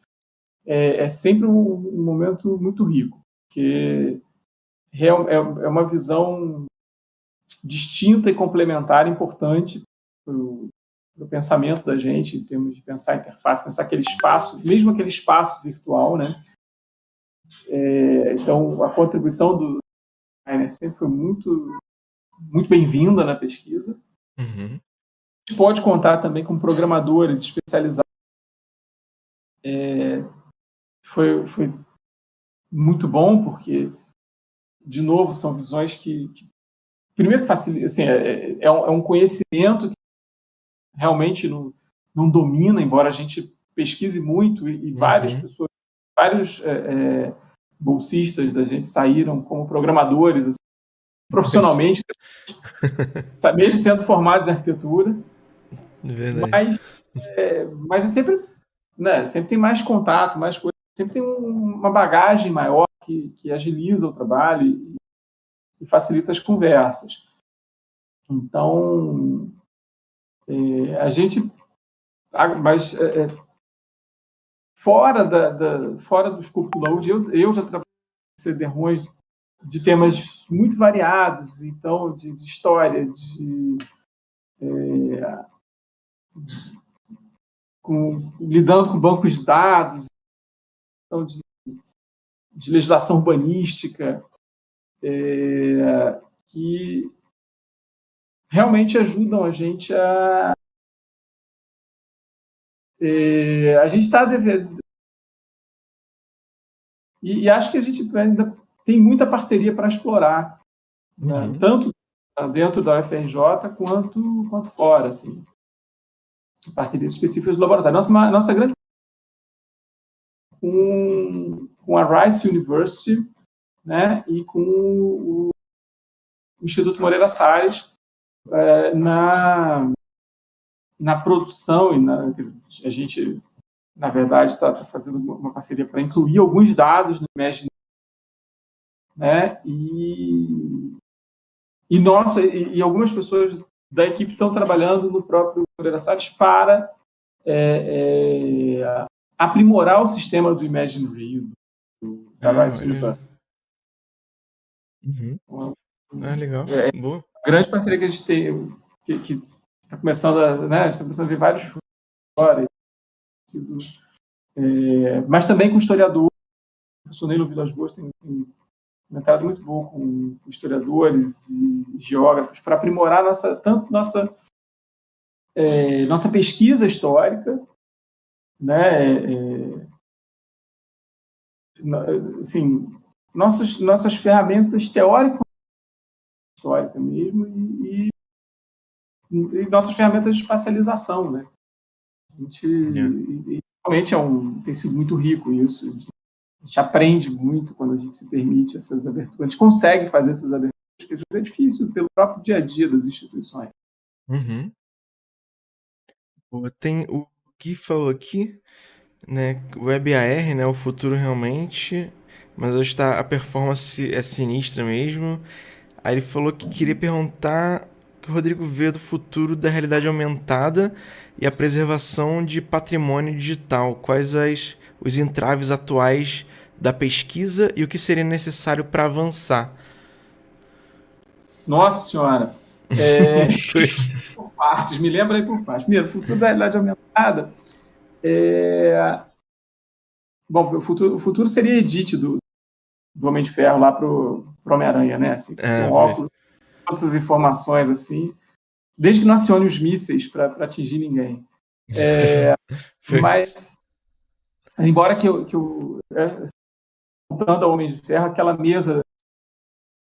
é sempre um momento muito rico, porque é uma visão distinta e complementar, importante para o pensamento da gente, em termos de pensar a interface, pensar aquele espaço, mesmo aquele espaço virtual, né? Então, a contribuição do designer sempre foi muito, muito bem-vinda na pesquisa. A gente pode contar também com programadores especializados. Foi muito bom, porque, de novo, são visões que primeiro que facilita, assim, é um conhecimento que realmente não domina, embora a gente pesquise muito, e várias pessoas, vários bolsistas da gente saíram como programadores, assim, profissionalmente, mesmo sendo formados em arquitetura. Mas é sempre, né, sempre tem mais contato, mais coisa, sempre tem uma bagagem maior que agiliza o trabalho e facilita as conversas. Então, a gente... Mas fora do escopo do Laurde, eu já trabalhei em CD-ROMs de temas muito variados, então, de história, lidando com bancos de dados, então, de legislação urbanística, que realmente ajudam a gente a gente está devendo. E acho que a gente ainda tem muita parceria para explorar, né? Tanto dentro da UFRJ quanto fora, assim. Parcerias específicas do laboratório. Nossa grande com a Rice University, né, e com o Instituto Moreira Salles na produção, a gente, na verdade, está fazendo uma parceria para incluir alguns dados no Imagine, né, e algumas pessoas da equipe estão trabalhando no próprio Moreira Salles para aprimorar o sistema do Imagine Rio, da Rice University. Legal. Boa. Grande parceria que a gente tem, que está começando a gente está começando a ver vários fora, mas também com historiadores. O professor Neilo Vilas Boas tem comentado muito bom com historiadores e geógrafos para aprimorar nossa pesquisa histórica, né? Assim, nossas ferramentas teóricas, histórica mesmo, e nossas ferramentas de espacialização, né? A gente realmente tem sido muito rico isso. A gente aprende muito quando a gente se permite essas aberturas. A gente consegue fazer essas aberturas, que às vezes é difícil pelo próprio dia a dia das instituições. Tem o Gui falou aqui, né? WebAR, né? O futuro realmente, mas hoje a performance é sinistra mesmo. Aí ele falou que queria perguntar o que o Rodrigo vê do futuro da realidade aumentada e a preservação de patrimônio digital. Quais os entraves atuais da pesquisa e o que seria necessário para avançar? Nossa Senhora! Pois. Por partes, me lembra aí por partes. Primeiro, o futuro da realidade aumentada. Bom, o futuro seria Edith do Homem de Ferro lá pro Homem-Aranha, né? Assim, que você tem um óculos, todas essas informações, assim, desde que não acione os mísseis para atingir ninguém. Mas, embora que eu voltando ao Homem de Ferro, aquela mesa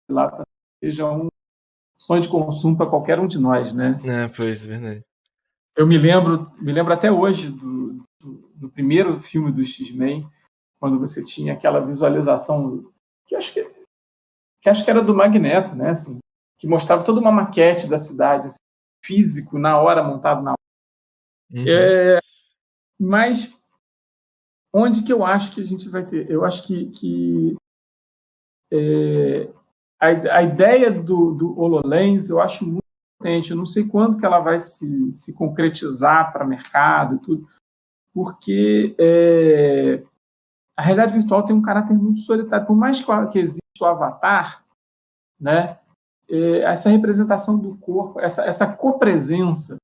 lá seja um sonho de consumo para qualquer um de nós, né? Pois, é verdade. Eu me lembro até hoje do primeiro filme do X-Men, quando você tinha aquela visualização que acho que era do Magneto, né? Assim, que mostrava toda uma maquete da cidade, assim, físico, na hora, montado na hora. Mas onde que eu acho que a gente vai ter? Eu acho que a ideia do HoloLens eu acho muito potente. Eu não sei quando que ela vai se concretizar para mercado e tudo, porque a realidade virtual tem um caráter muito solitário. Por mais que exista o avatar, né, essa representação do corpo, essa copresença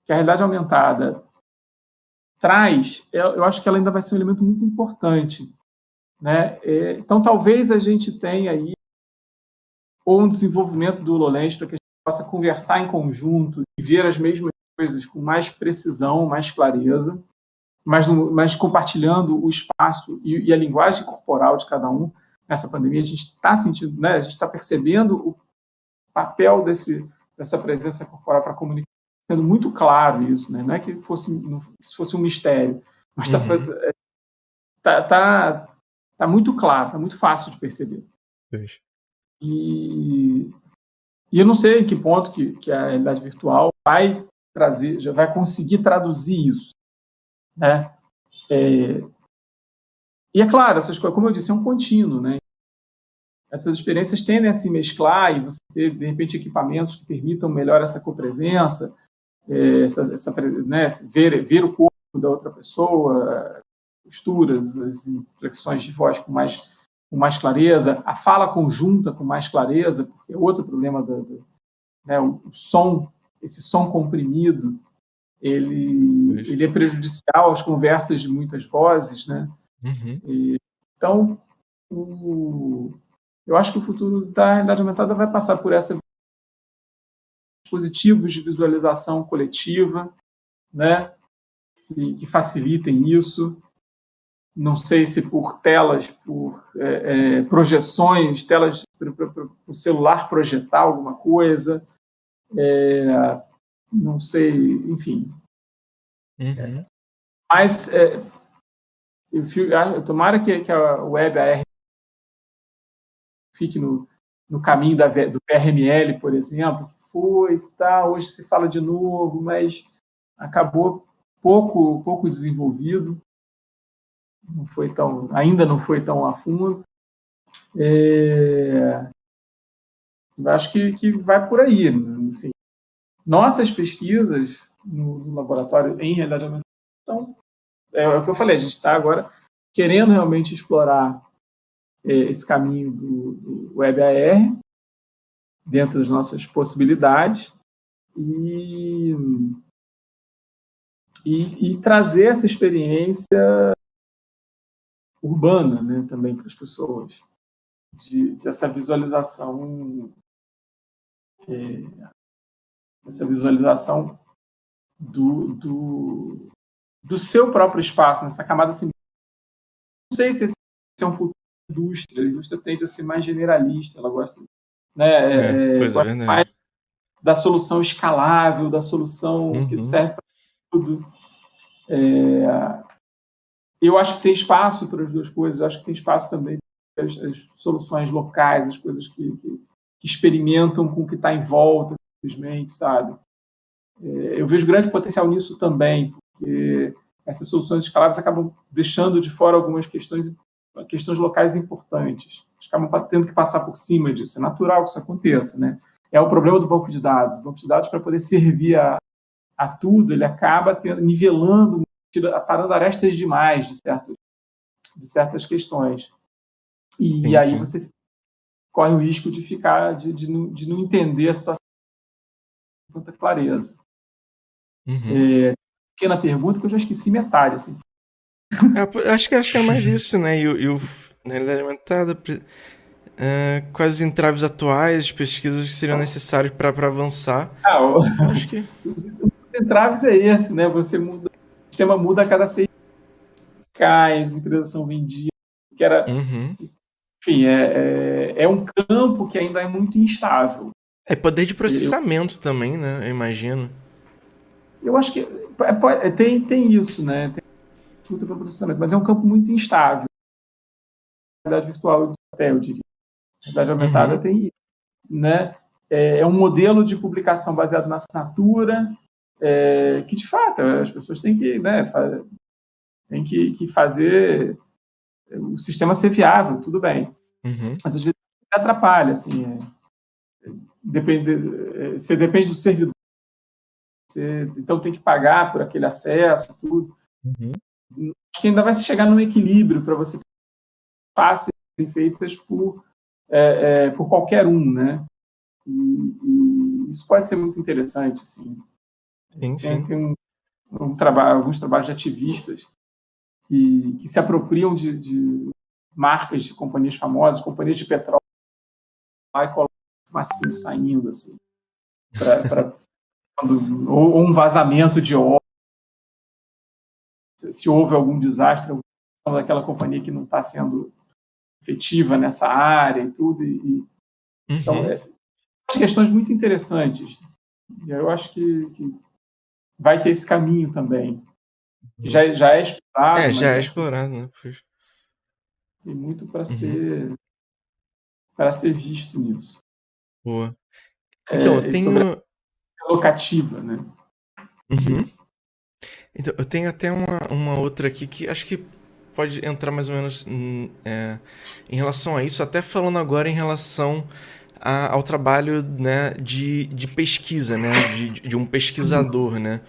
que a realidade aumentada traz, eu acho que ela ainda vai ser um elemento muito importante, né? Então, talvez a gente tenha aí ou um desenvolvimento do HoloLens para que a gente possa conversar em conjunto e ver as mesmas coisas com mais precisão, mais clareza, mas compartilhando o espaço e a linguagem corporal de cada um. Nessa pandemia, a gente está sentindo, né? A gente está percebendo o papel dessa presença corporal para comunicar, sendo muito claro isso, né? Não é que fosse um mistério, mas tá muito claro, está muito fácil de perceber. E eu não sei em que ponto que a realidade virtual vai trazer, já vai conseguir traduzir isso, né? E é claro, essas coisas, como eu disse, é um contínuo, né? Essas experiências tendem a se mesclar e você ter, de repente, equipamentos que permitam melhor essa copresença, né? ver o corpo da outra pessoa, posturas, as inflexões de voz com mais clareza, a fala conjunta com mais clareza, porque é outro problema né, o som, esse som comprimido, ele é prejudicial às conversas de muitas vozes, né? Então, eu acho que o futuro da realidade aumentada vai passar por esses dispositivos de visualização coletiva, né, que facilitem isso. Não sei se por telas, por projeções, telas para o celular projetar alguma coisa, não sei, enfim. Mas tomara que a Web AR fique no caminho do PRML, por exemplo, que foi, hoje se fala de novo, mas acabou pouco desenvolvido, ainda não foi tão a fundo. Acho que vai por aí. Assim, nossas pesquisas no laboratório em realidade aumentada, então, é o que eu falei, a gente está agora querendo realmente explorar esse caminho do Web AR dentro das nossas possibilidades e trazer essa experiência urbana, né, também para as pessoas, dessa visualização do seu próprio espaço, nessa camada assim. Não sei se esse é um futuro da indústria. A indústria tende a ser mais generalista, ela gosta, né, gosta mais da solução escalável, da solução que serve para tudo. Eu acho que tem espaço para as duas coisas. Eu acho que tem espaço também para as soluções locais, as coisas que experimentam com o que está em volta, simplesmente, sabe? Eu vejo grande potencial nisso também, porque essas soluções escaláveis acabam deixando de fora algumas questões locais importantes. Acabam tendo que passar por cima disso. É natural que isso aconteça, né? É o problema do banco de dados. O banco de dados, para poder servir a tudo, ele acaba nivelando, aparando arestas demais de certas questões. E aí você corre o risco de ficar, de não entender a situação com tanta clareza. Pequena pergunta que eu já esqueci metade, assim. Acho que era mais isso, né? Na realidade aumentada, quais os entraves atuais, as pesquisas que seriam necessárias para avançar. Acho que os entraves é esse, né? Você muda, o sistema muda a cada 6 meses, cai, as empresas são vendidas, que era, enfim, é um campo que ainda é muito instável. Poder de processamento também, né? Eu imagino. Eu acho que tem isso, né? Tem disputa pelo processamento, mas é um campo muito instável. A realidade virtual, até eu diria. A realidade aumentada tem isso, né? É um modelo de publicação baseado na assinatura, que, de fato, as pessoas têm que, né, que fazer o sistema ser viável, tudo bem. Mas, às vezes, atrapalha, assim. Você depende do servidor. Então, tem que pagar por aquele acesso, tudo. Acho que ainda vai se chegar num equilíbrio para você ter fáceis feitas por qualquer um, né? E isso pode ser muito interessante, assim. Tem alguns trabalhos de ativistas que se apropriam de marcas de companhias famosas, companhias de petróleo, lá e colocam fumacinha saindo, assim, ou um vazamento de óleo, se houve algum desastre, daquela companhia que não está sendo efetiva nessa área e tudo. Então, questões muito interessantes. E eu acho que vai ter esse caminho também. Já é explorado. Já é explorado, né? Tem muito para ser visto nisso. Boa. Então, eu tenho... Sobre a locativa, né? Então, eu tenho até uma outra aqui que acho que pode entrar mais ou menos em relação a isso, até falando agora em relação ao trabalho, né, de pesquisa, né, de um pesquisador, né.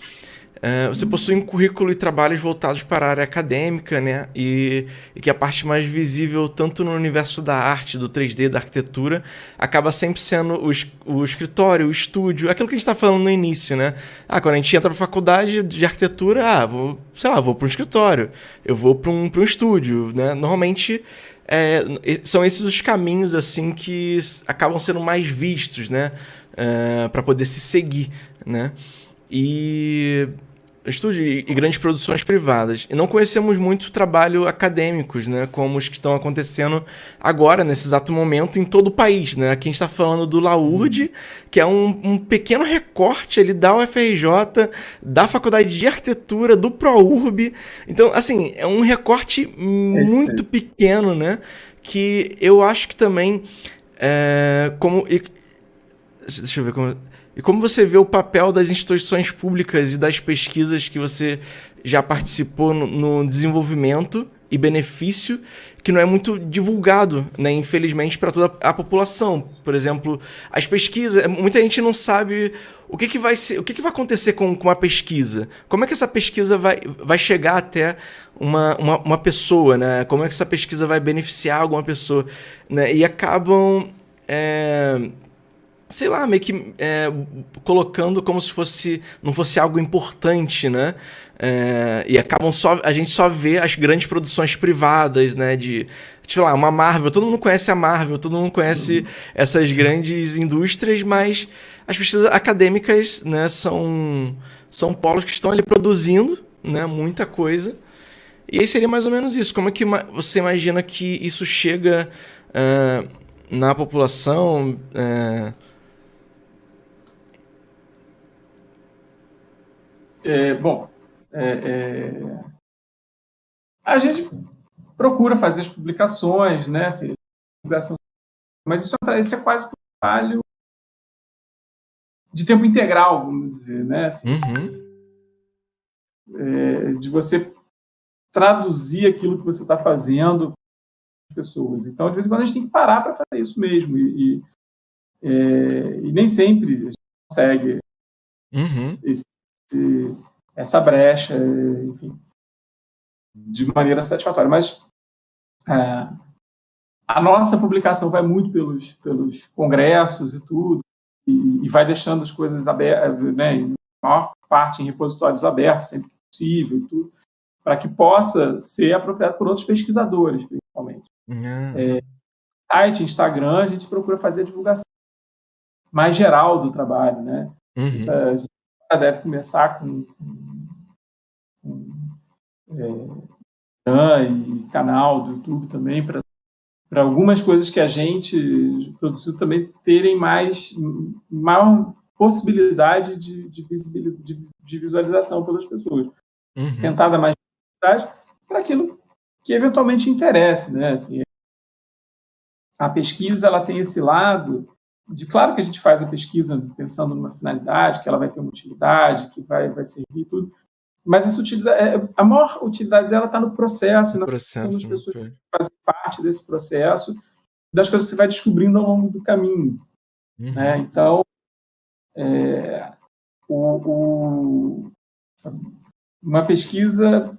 Você possui um currículo e trabalhos voltados para a área acadêmica, né, e que a parte mais visível, tanto no universo da arte, do 3D, da arquitetura, acaba sempre sendo o escritório, o estúdio, aquilo que a gente está falando no início, né? Quando a gente entra para a faculdade de arquitetura, vou para um escritório, eu vou para um estúdio, né? Normalmente são esses os caminhos assim que acabam sendo mais vistos, né? Para poder se seguir, né? Estúdio e grandes produções privadas. E não conhecemos muito trabalho acadêmicos, né, como os que estão acontecendo agora, nesse exato momento, em todo o país. Né? Aqui a gente está falando do LAURD, que é um pequeno recorte ali da UFRJ, da Faculdade de Arquitetura, do ProURB. Então, assim, é um recorte muito pequeno, né, que eu acho que também... deixa eu ver como... E como você vê o papel das instituições públicas e das pesquisas que você já participou no desenvolvimento e benefício, que não é muito divulgado, né, infelizmente, para toda a população. Por exemplo, as pesquisas, muita gente não sabe o que vai acontecer com uma pesquisa. Como é que essa pesquisa vai chegar até uma pessoa, né? Como é que essa pesquisa vai beneficiar alguma pessoa, né? E acabam... sei lá, meio que colocando como se não fosse algo importante, né? E acabam a gente só vê as grandes produções privadas, né? Sei lá, uma Marvel, todo mundo conhece a Marvel, todo mundo conhece essas grandes indústrias, mas as pesquisas acadêmicas, né, são polos que estão ali produzindo, né, muita coisa. E aí seria mais ou menos isso. Como é que você imagina que isso chega na população? A gente procura fazer as publicações, né? Mas isso é quase que um trabalho de tempo integral, vamos dizer, né? De você traduzir aquilo que você está fazendo para as pessoas. Então, de vez em quando, a gente tem que parar para fazer isso mesmo. E nem sempre a gente consegue essa brecha, enfim, de maneira satisfatória. Mas A nossa publicação vai muito pelos congressos e tudo, e vai deixando as coisas abertas, né, em maior parte em repositórios abertos, sempre que possível, e tudo, para que possa ser apropriado por outros pesquisadores, principalmente. Site, Instagram, a gente procura fazer a divulgação mais geral do trabalho, né? A gente deve começar com e canal do YouTube também, para algumas coisas que a gente produziu também terem maior possibilidade de visualização pelas pessoas. Tentar dar mais visibilidade para aquilo que eventualmente interesse, né? Assim, a pesquisa, ela tem esse lado de, claro que a gente faz a pesquisa pensando numa finalidade, que ela vai ter uma utilidade, que vai servir tudo, mas essa utilidade, a maior utilidade dela está no processo, na formação das pessoas que fazem parte desse processo, das coisas que você vai descobrindo ao longo do caminho. Né? Então, uma pesquisa,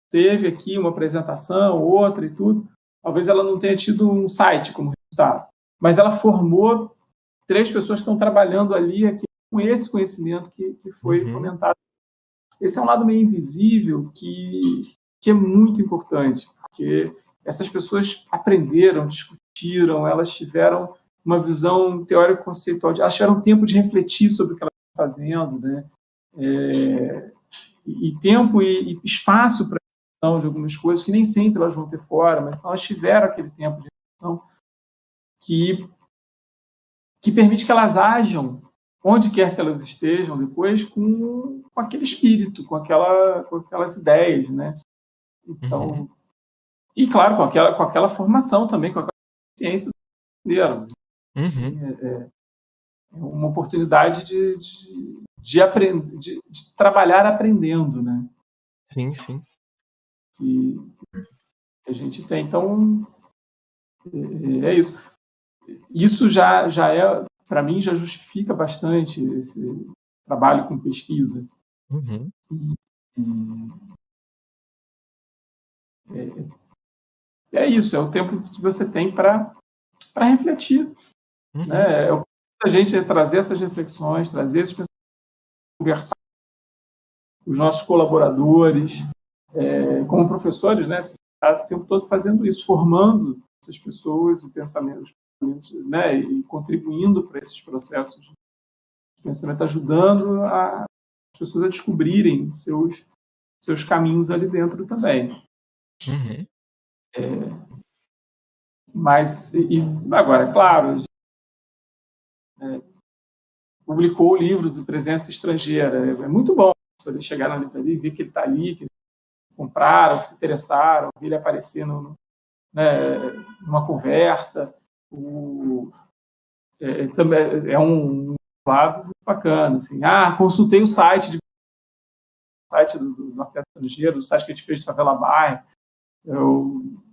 teve aqui uma apresentação, outra e tudo, talvez ela não tenha tido um site como resultado, mas ela formou 3 pessoas que estão trabalhando ali aqui, com esse conhecimento que foi fomentado. Esse é um lado meio invisível que é muito importante, porque essas pessoas aprenderam, discutiram, elas tiveram uma visão teórico-conceitual, elas tiveram tempo de refletir sobre o que elas estão fazendo, né? E tempo e espaço para a reflexão de algumas coisas que nem sempre elas vão ter fora, mas então elas tiveram aquele tempo de reflexão que permite que elas ajam onde quer que elas estejam depois com aquele espírito, com aquelas ideias, né? Então, e claro, com aquela formação também, com aquela ciência brasileira. É uma oportunidade de aprender, de trabalhar aprendendo, né? Sim. Que a gente tem. Então, é isso. Isso já é, para mim, já justifica bastante esse trabalho com pesquisa. É isso, é o tempo que você tem para refletir. Né? É o que a gente é trazer essas reflexões, trazer esses pensamentos, conversar com os nossos colaboradores, como professores, né? Você está o tempo todo fazendo isso, formando essas pessoas e pensamentos, né? E contribuindo para esses processos de pensamento, ajudando as pessoas a descobrirem seus caminhos ali dentro também. Mas, agora, é claro, a gente, publicou o livro de Presença Estrangeira. É muito bom poder chegar na livraria e ver que ele está ali, que compraram, que se interessaram, ver ele aparecer numa conversa. Também é um lado bacana. Assim, consultei o site do Arquiteto Estrangeiro, do site que a gente fez de Favela Bairro,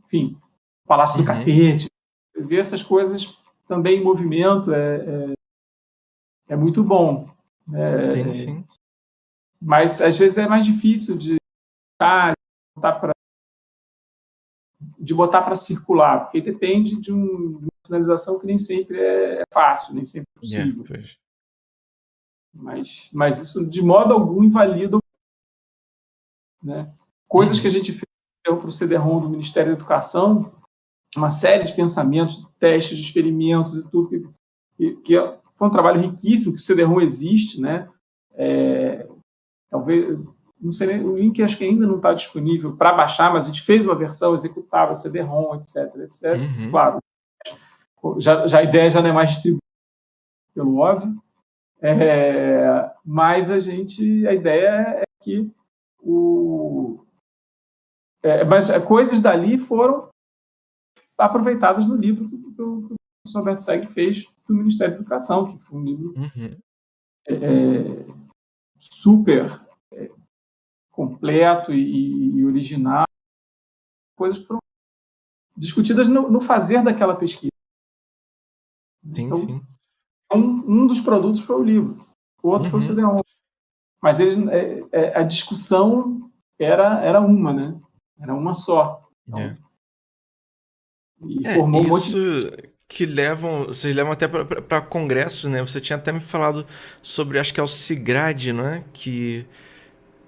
enfim, Palácio do Catete. Ver essas coisas também em movimento é muito bom. Sim. Mas, às vezes, é mais difícil de botar para circular, porque depende de uma finalização que nem sempre é fácil, nem sempre é possível. Mas isso, de modo algum, invalida, né? Coisas que a gente fez para o CD-ROM do Ministério da Educação, uma série de pensamentos, de testes, de experimentos e tudo, que foi um trabalho riquíssimo, que o CD-ROM existe, né? Talvez, não sei nem, o link acho que ainda não está disponível para baixar, mas a gente fez uma versão executável, CD-ROM, etc. Claro, a ideia já não é mais distribuída, pelo óbvio, mas a ideia é que mas coisas dali foram aproveitadas no livro que o professor Alberto Segre fez do Ministério da Educação, que foi um livro super completo e original, coisas que foram discutidas no fazer daquela pesquisa. Sim. Um dos produtos foi o livro, o outro foi o CD-ROM. Mas a discussão era uma, né? Era uma só. Então, E formou um monte Isso que vocês levam até para congressos, né? Você tinha até me falado sobre, acho que é o Sigrad, não é? Que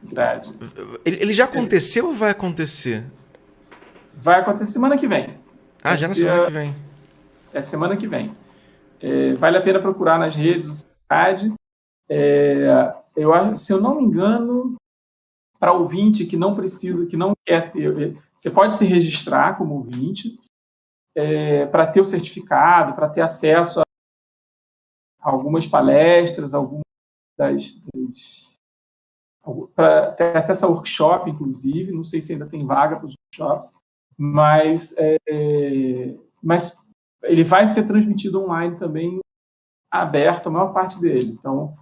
de grade. ele já aconteceu ou vai acontecer? Vai acontecer semana que vem. Ah, já na semana que vem. É semana que vem. Vale a pena procurar nas redes o CICAD. Se eu não me engano, para ouvinte que não precisa, que não quer ter, você pode se registrar como ouvinte para ter o certificado, para ter acesso a algumas palestras, para ter acesso a workshop, inclusive. Não sei se ainda tem vaga para os workshops, mas ele vai ser transmitido online também, aberto, a maior parte dele. Então,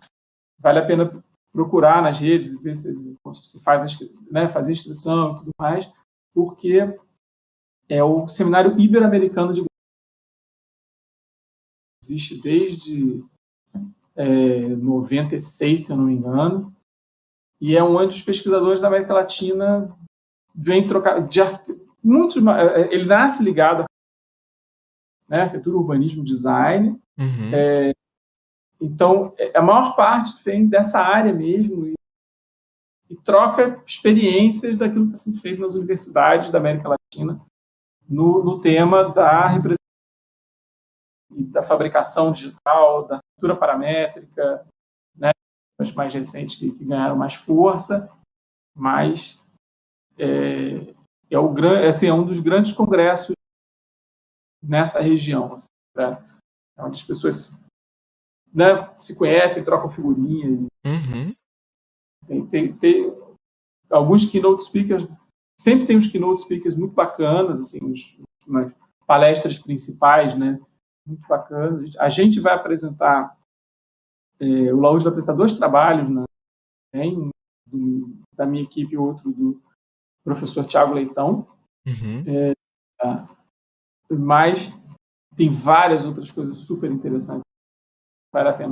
vale a pena procurar nas redes, ver se fazer inscrição e tudo mais, porque é o Seminário Ibero-Americano de existe desde 96, se eu não me engano, e é onde os pesquisadores da América Latina vêm trocar ele nasce ligado a arquitetura, urbanismo, design. Então, a maior parte vem dessa área mesmo e troca experiências daquilo que está sendo feito nas universidades da América Latina no tema da representação e da fabricação digital, da arquitetura paramétrica, né, as mais recentes que ganharam mais força, mas é um dos grandes congressos nessa região, assim, onde as pessoas se conhecem, trocam figurinha. Tem alguns keynote speakers, sempre tem uns keynote speakers muito bacanas, assim, umas palestras principais, né, muito bacanas. A gente vai apresentar, o Laúde vai apresentar 2 trabalhos, né, da minha equipe e outro do professor Tiago Leitão. Mas tem várias outras coisas super interessantes. Vale a pena.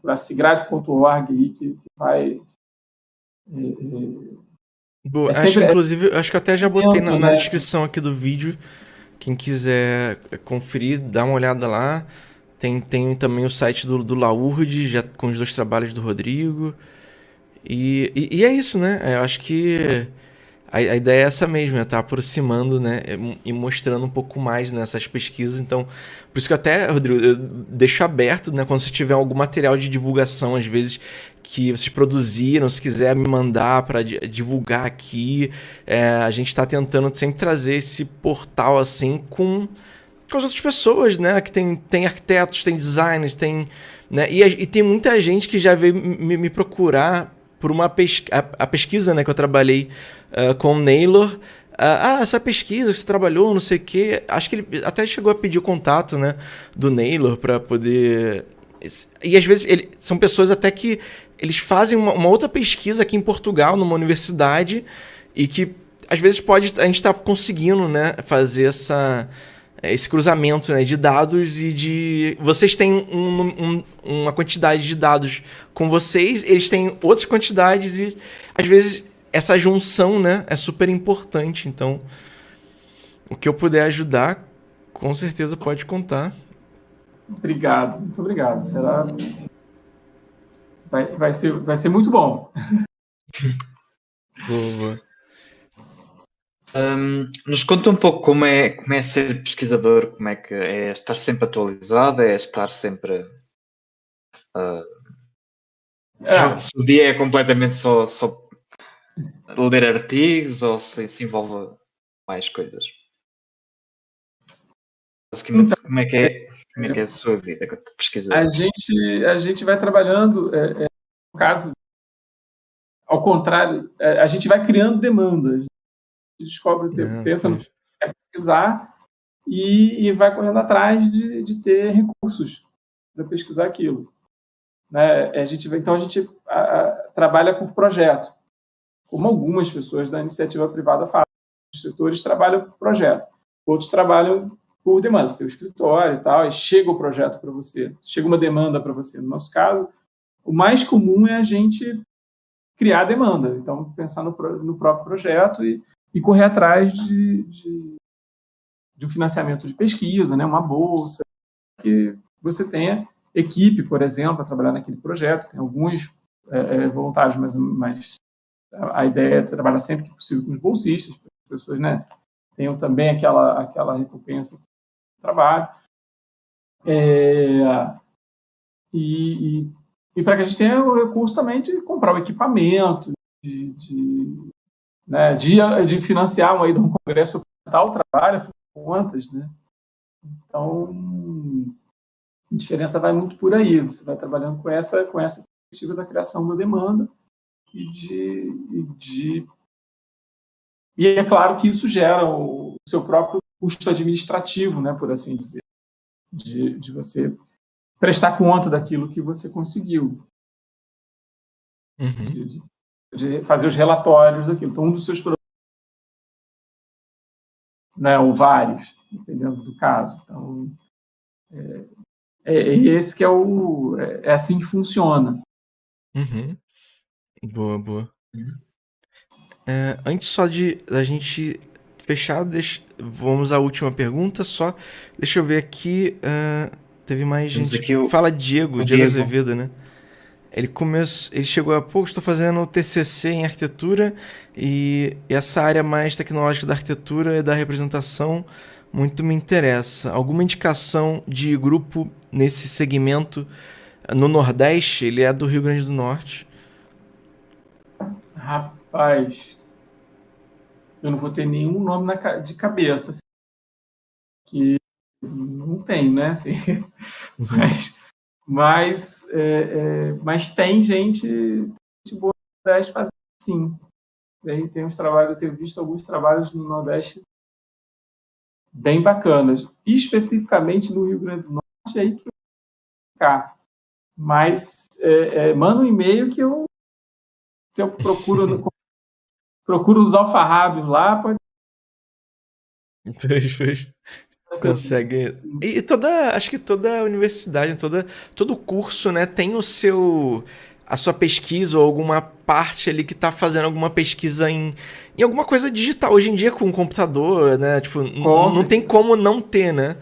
Para sigrad.org que vai... Boa, inclusive, acho que eu até já botei na descrição aqui do vídeo. Quem quiser conferir, dá uma olhada lá. Tem também o site do Laurde, já com os 2 trabalhos do Rodrigo. E é isso, né? Eu acho que a ideia é essa mesmo, é estar aproximando, né? E mostrando um pouco mais nessas pesquisas. Então, por isso que até, Rodrigo, eu deixo aberto, né? Quando você tiver algum material de divulgação, às vezes, que vocês produziram, se quiser me mandar para divulgar aqui. A gente está tentando sempre trazer esse portal assim com as outras pessoas, né? Que tem arquitetos, tem designers, né? E tem muita gente que já veio me procurar por a pesquisa, né, que eu trabalhei com o Naylor. Essa pesquisa que você trabalhou, não sei o quê. Acho que ele até chegou a pedir o contato, né, do Naylor para poder... E às vezes são pessoas até que eles fazem uma outra pesquisa aqui em Portugal, numa universidade, e que às vezes a gente está conseguindo, né, fazer esse cruzamento, né, de dados e vocês têm uma quantidade de dados com vocês, eles têm outras quantidades e às vezes essa junção, né, é super importante. Então, o que eu puder ajudar, com certeza pode contar. Obrigado, muito obrigado. Vai ser muito bom. Boa. Nos conta um pouco como é ser pesquisador, como é que é estar sempre atualizado, é estar sempre... Se o dia é completamente só ler artigos ou se envolve mais coisas? Basicamente, como é que é a sua vida como pesquisador? A gente vai trabalhando, no caso, ao contrário, a gente vai criando demandas. Descobre, pensa no que quer pesquisar e vai correndo atrás de ter recursos para pesquisar aquilo. Né? Então, a gente trabalha por projeto, como algumas pessoas da iniciativa privada fazem. Os setores trabalham por projeto, outros trabalham por demanda. Você tem o escritório e tal, e chega o projeto para você, chega uma demanda para você. No nosso caso, o mais comum é a gente criar a demanda. Então, pensar no próprio projeto e e correr atrás de um financiamento de pesquisa, né, uma bolsa, que você tenha equipe, por exemplo, para trabalhar naquele projeto. Tem alguns voluntários, mas a ideia é trabalhar sempre que possível com os bolsistas, para as pessoas, né, tenham também aquela recompensa do trabalho. E para que a gente tenha o recurso também de comprar o equipamento, de financiar uma ida a um congresso para apresentar o trabalho, afinal de contas, né? Então, a diferença vai muito por aí. Você vai trabalhando com essa perspectiva da criação da demanda e é claro que isso gera o seu próprio custo administrativo, né, por assim dizer, de você prestar conta daquilo que você conseguiu, de fazer os relatórios daquilo. Então, um dos seus produtos, né, ou vários, dependendo do caso. Então, esse que é assim que funciona. Boa. Antes só da gente fechar, vamos à última pergunta só. Deixa eu ver aqui. Teve mais Temos gente. aqui Fala Diego Azevedo, né? Ele chegou há pouco, estou fazendo TCC em arquitetura e essa área mais tecnológica da arquitetura e da representação muito me interessa. Alguma indicação de grupo nesse segmento no Nordeste? Ele é do Rio Grande do Norte. Rapaz, eu não vou ter nenhum nome de cabeça, assim, que não tem, né? Assim, mas tem gente boa no Nordeste fazendo sim. Tem uns trabalhos, eu tenho visto alguns trabalhos no Nordeste bem bacanas, especificamente no Rio Grande do Norte, aí que eu vou ficar. Mas manda um e-mail que se eu procuro os alfarrábios lá, pode... Consegue. E acho que toda universidade, todo curso, né, tem a sua pesquisa ou alguma parte ali que tá fazendo alguma pesquisa em alguma coisa digital. Hoje em dia, com o computador, né, tipo, não tem como não ter, né?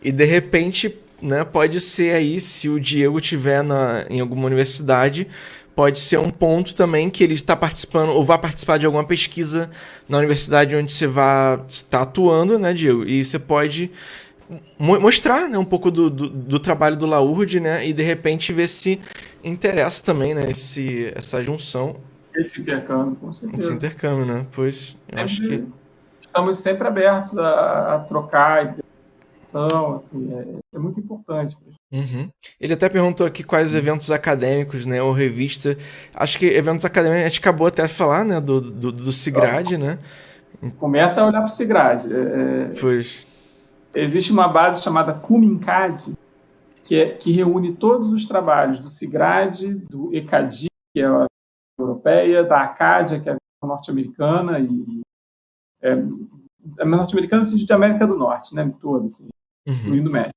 E de repente, né, pode ser aí, se o Diego tiver em alguma universidade, pode ser um ponto também que ele está participando ou vai participar de alguma pesquisa na universidade onde você vai estar atuando, né, Diego? E você pode mostrar, né, um pouco do trabalho do Laurde, né, e de repente ver se interessa também, né, essa junção. Esse intercâmbio, com certeza. Esse intercâmbio, né? Pois, eu acho que... Estamos sempre abertos a trocar informação, assim, é muito importante. Ele até perguntou aqui quais os eventos acadêmicos, né, ou revista. Acho que eventos acadêmicos, a gente acabou até de falar, né, do SIGRAD, né? Começa a olhar para o SIGRAD. Pois. Existe uma base chamada Cumincad, que reúne todos os trabalhos do SIGRAD, do ECADI, que é a europeia, da ACADIA, que é a norte-americana, a norte-americana no sentido de América do Norte, né, toda, assim, incluindo o México.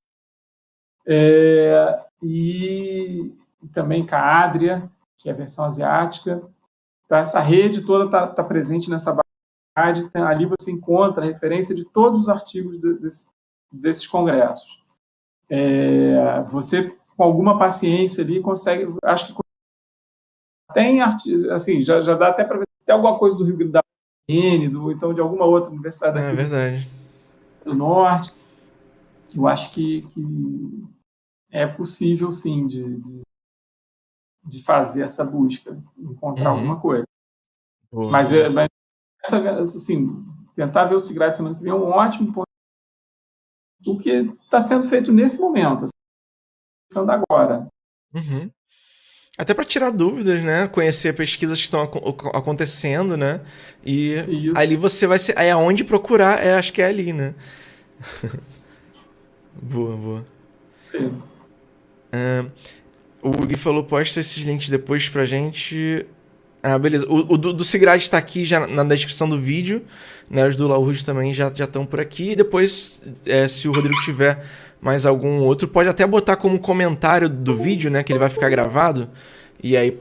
E também com a Adria, que é a versão asiática. Então, essa rede toda está presente nessa base. Ali você encontra a referência de todos os artigos desses congressos. Você, com alguma paciência ali, consegue... Acho que tem artigos... Assim, já dá até para ver se tem alguma coisa do Rio Grande do Norte, então de alguma outra universidade aqui verdade. Do Norte. Eu acho que é possível, sim, de fazer essa busca, encontrar alguma coisa. Boa. Mas assim, tentar ver o SIGRAD semana que vem é um ótimo ponto. O que está sendo feito nesse momento, assim, ficando agora. Até para tirar dúvidas, né? Conhecer pesquisas que estão acontecendo, né? E ali você vai ser... Aí aonde procurar, acho que é ali, né? Boa. O Gui falou, posta esses links depois pra gente. Beleza. O do SIGRAD está aqui já na descrição do vídeo, né? Os do Laurde também já estão por aqui. E depois, se o Rodrigo tiver mais algum outro, pode até botar como comentário do vídeo, né? Que ele vai ficar gravado. E aí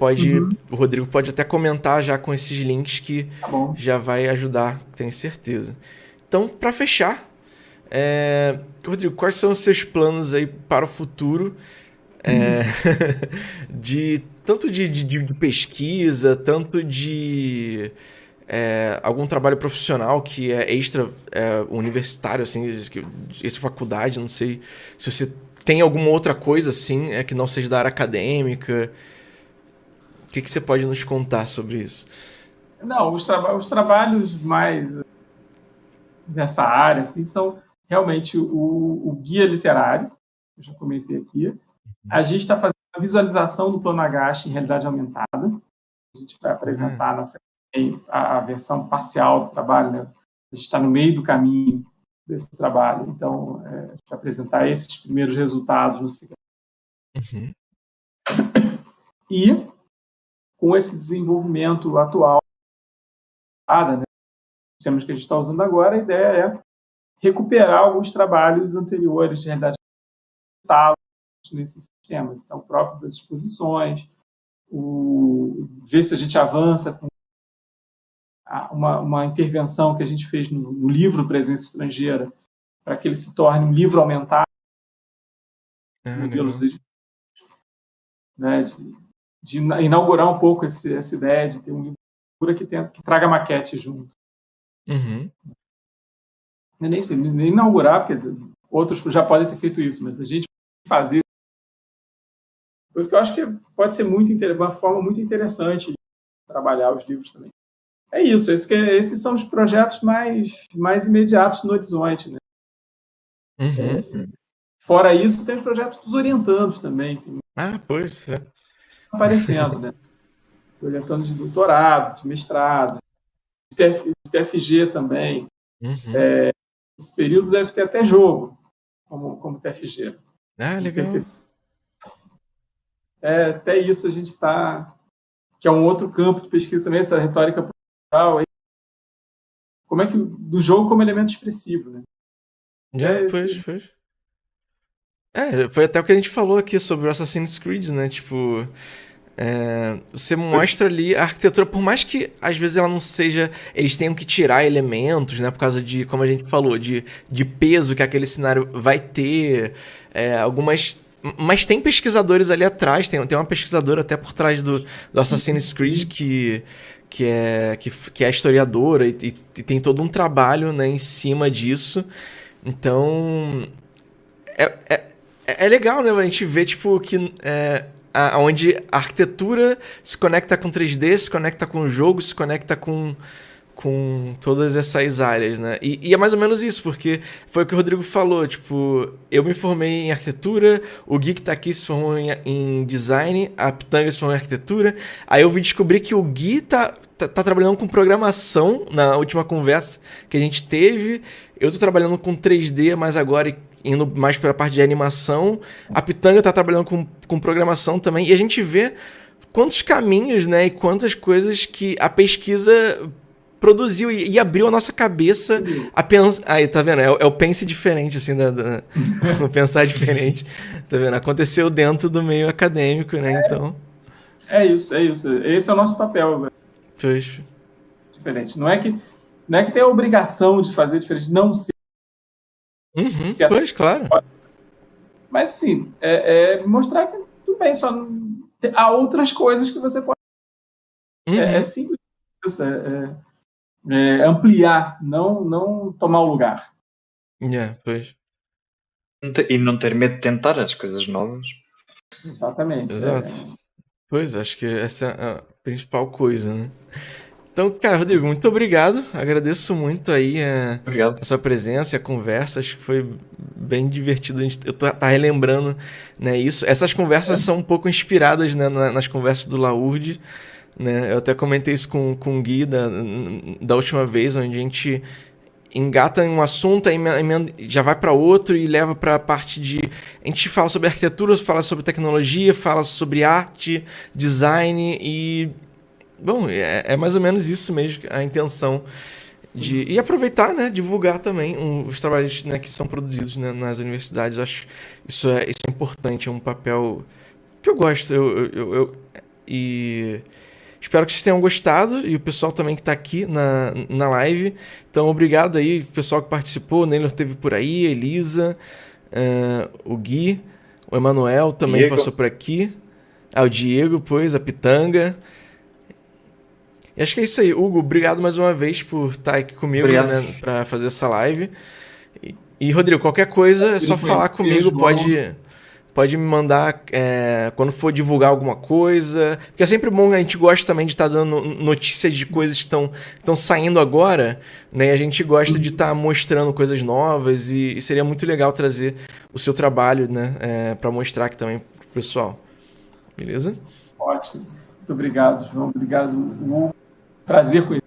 o Rodrigo pode até comentar já com esses links que Tá bom. já vai ajudar, tenho certeza. Então, para fechar, Rodrigo, quais são os seus planos aí para o futuro? Tanto de pesquisa, tanto de algum trabalho profissional que é extra universitário, assim, extra faculdade, não sei se você tem alguma outra coisa assim que não seja da área acadêmica. O que você pode nos contar sobre isso? Não, os trabalhos mais dessa área assim, são realmente o guia literário, que eu já comentei aqui. A gente está fazendo a visualização do plano Agache em realidade aumentada. A gente vai apresentar a versão parcial do trabalho, né? A gente está no meio do caminho desse trabalho, então a gente vai apresentar esses primeiros resultados no seguinte. E com esse desenvolvimento atual, né, sistemas que a gente está usando agora, a ideia é recuperar alguns trabalhos anteriores de realidade aumentada nesses sistemas, então, o próprio das exposições, ver se a gente avança com uma intervenção que a gente fez no livro Presença Estrangeira, para que ele se torne um livro aumentado, modelos né, de inaugurar um pouco essa ideia de ter um livro que traga maquete junto. Eu nem sei, nem inaugurar, porque outros já podem ter feito isso, mas a gente fazer coisa que eu acho que pode ser uma forma muito interessante de trabalhar os livros também. É isso, esses são os projetos mais imediatos no horizonte, né? Fora isso, tem os projetos dos orientandos também. Pois é. Aparecendo, né? Orientandos de doutorado, de mestrado, de TFG também. Esse período deve ter até jogo, como TFG. Legal. Até isso a gente está... Que é um outro campo de pesquisa também, essa retórica cultural. Como é que... Do jogo como elemento expressivo, né? Pois. Foi até o que a gente falou aqui sobre o Assassin's Creed, né? Tipo... você mostra ali a arquitetura, por mais que às vezes ela não seja... Eles tenham que tirar elementos, né? Por causa de, como a gente falou, de peso que aquele cenário vai ter. Algumas... Mas tem pesquisadores ali atrás, tem uma pesquisadora até por trás do Assassin's Creed que é historiadora e tem todo um trabalho, né, em cima disso. Então... É legal, né? A gente vê, tipo, que... onde a arquitetura se conecta com 3D, se conecta com o jogo, se conecta com todas essas áreas, né? E é mais ou menos isso, porque foi o que o Rodrigo falou, tipo, eu me formei em arquitetura, o Gui que tá aqui se formou em design, a Pitanga se formou em arquitetura, aí eu vim descobrir que o Gui tá trabalhando com programação na última conversa que a gente teve, eu tô trabalhando com 3D, mas agora indo mais para a parte de animação, a Pitanga tá trabalhando com programação também, e a gente vê quantos caminhos, né, e quantas coisas que a pesquisa produziu e abriu a nossa cabeça a pensar... Aí, tá vendo? É o pense diferente, assim, o pensar diferente. Tá vendo? Aconteceu dentro do meio acadêmico, né? Então... É isso. Esse é o nosso papel, velho. Pois. Diferente. Não é que tem a obrigação de fazer diferente, não ser. Pois, claro. Mas, assim, mostrar que tudo bem, só há outras coisas que você pode... É simples isso, ampliar, não tomar o lugar. Pois. E não ter medo de tentar as coisas novas. Exatamente. Exato. Pois, acho que essa é a principal coisa, né? Então, cara, Rodrigo, muito obrigado. Agradeço muito aí a sua presença e a conversa. Acho que foi bem divertido. Eu tô relembrando, né, isso. Essas conversas são um pouco inspiradas, né, nas conversas do Laurde. Né? Eu até comentei isso com o Gui da última vez, onde a gente engata em um assunto, aí já vai para outro e leva para a parte de... A gente fala sobre arquitetura, fala sobre tecnologia, fala sobre arte, design e... Bom, é mais ou menos isso mesmo, a intenção e aproveitar, né, divulgar também os trabalhos, né, que são produzidos, né, nas universidades. Eu acho isso é importante, é um papel que eu gosto. E espero que vocês tenham gostado e o pessoal também que está aqui na live. Então, obrigado aí, o pessoal que participou. O Neylor esteve por aí, a Elisa, o Gui, o Emanuel também Diego. passou por aqui. O Diego, pois, a Pitanga. E acho que é isso aí. Hugo, obrigado mais uma vez por estar aqui comigo, né, para fazer essa live. E, Rodrigo, qualquer coisa é só falar comigo, pode me mandar quando for divulgar alguma coisa. Porque é sempre bom, a gente gosta também de estar dando notícias de coisas que estão saindo agora, né? A gente gosta de estar mostrando coisas novas e seria muito legal trazer o seu trabalho, né, para mostrar aqui também pro pessoal. Beleza? Ótimo. Muito obrigado, João. Obrigado, Hugo. Prazer conhecer.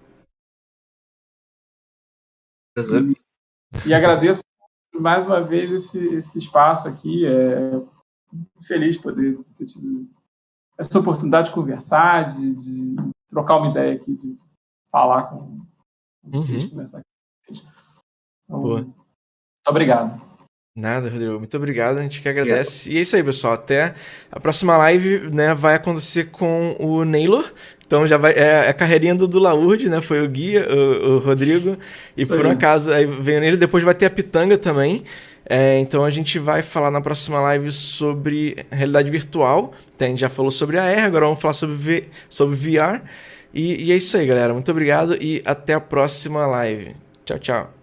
Prazer. E agradeço mais uma vez esse espaço aqui. Feliz de poder ter tido essa oportunidade de conversar, de trocar uma ideia aqui, de falar com vocês, conversar com vocês. Então, muito obrigado. Nada, Rodrigo. Muito obrigado. A gente que agradece. E é isso aí, pessoal. Até a próxima live, né, vai acontecer com o Neylor. Então já vai. É a carreirinha do Laurde, né? Foi o Gui, o Rodrigo. E isso por um acaso, aí veio nele. Depois vai ter a Pitanga também. Então a gente vai falar na próxima live sobre realidade virtual. A gente já falou sobre AR, agora vamos falar sobre VR. E é isso aí, galera. Muito obrigado e até a próxima live. Tchau, tchau.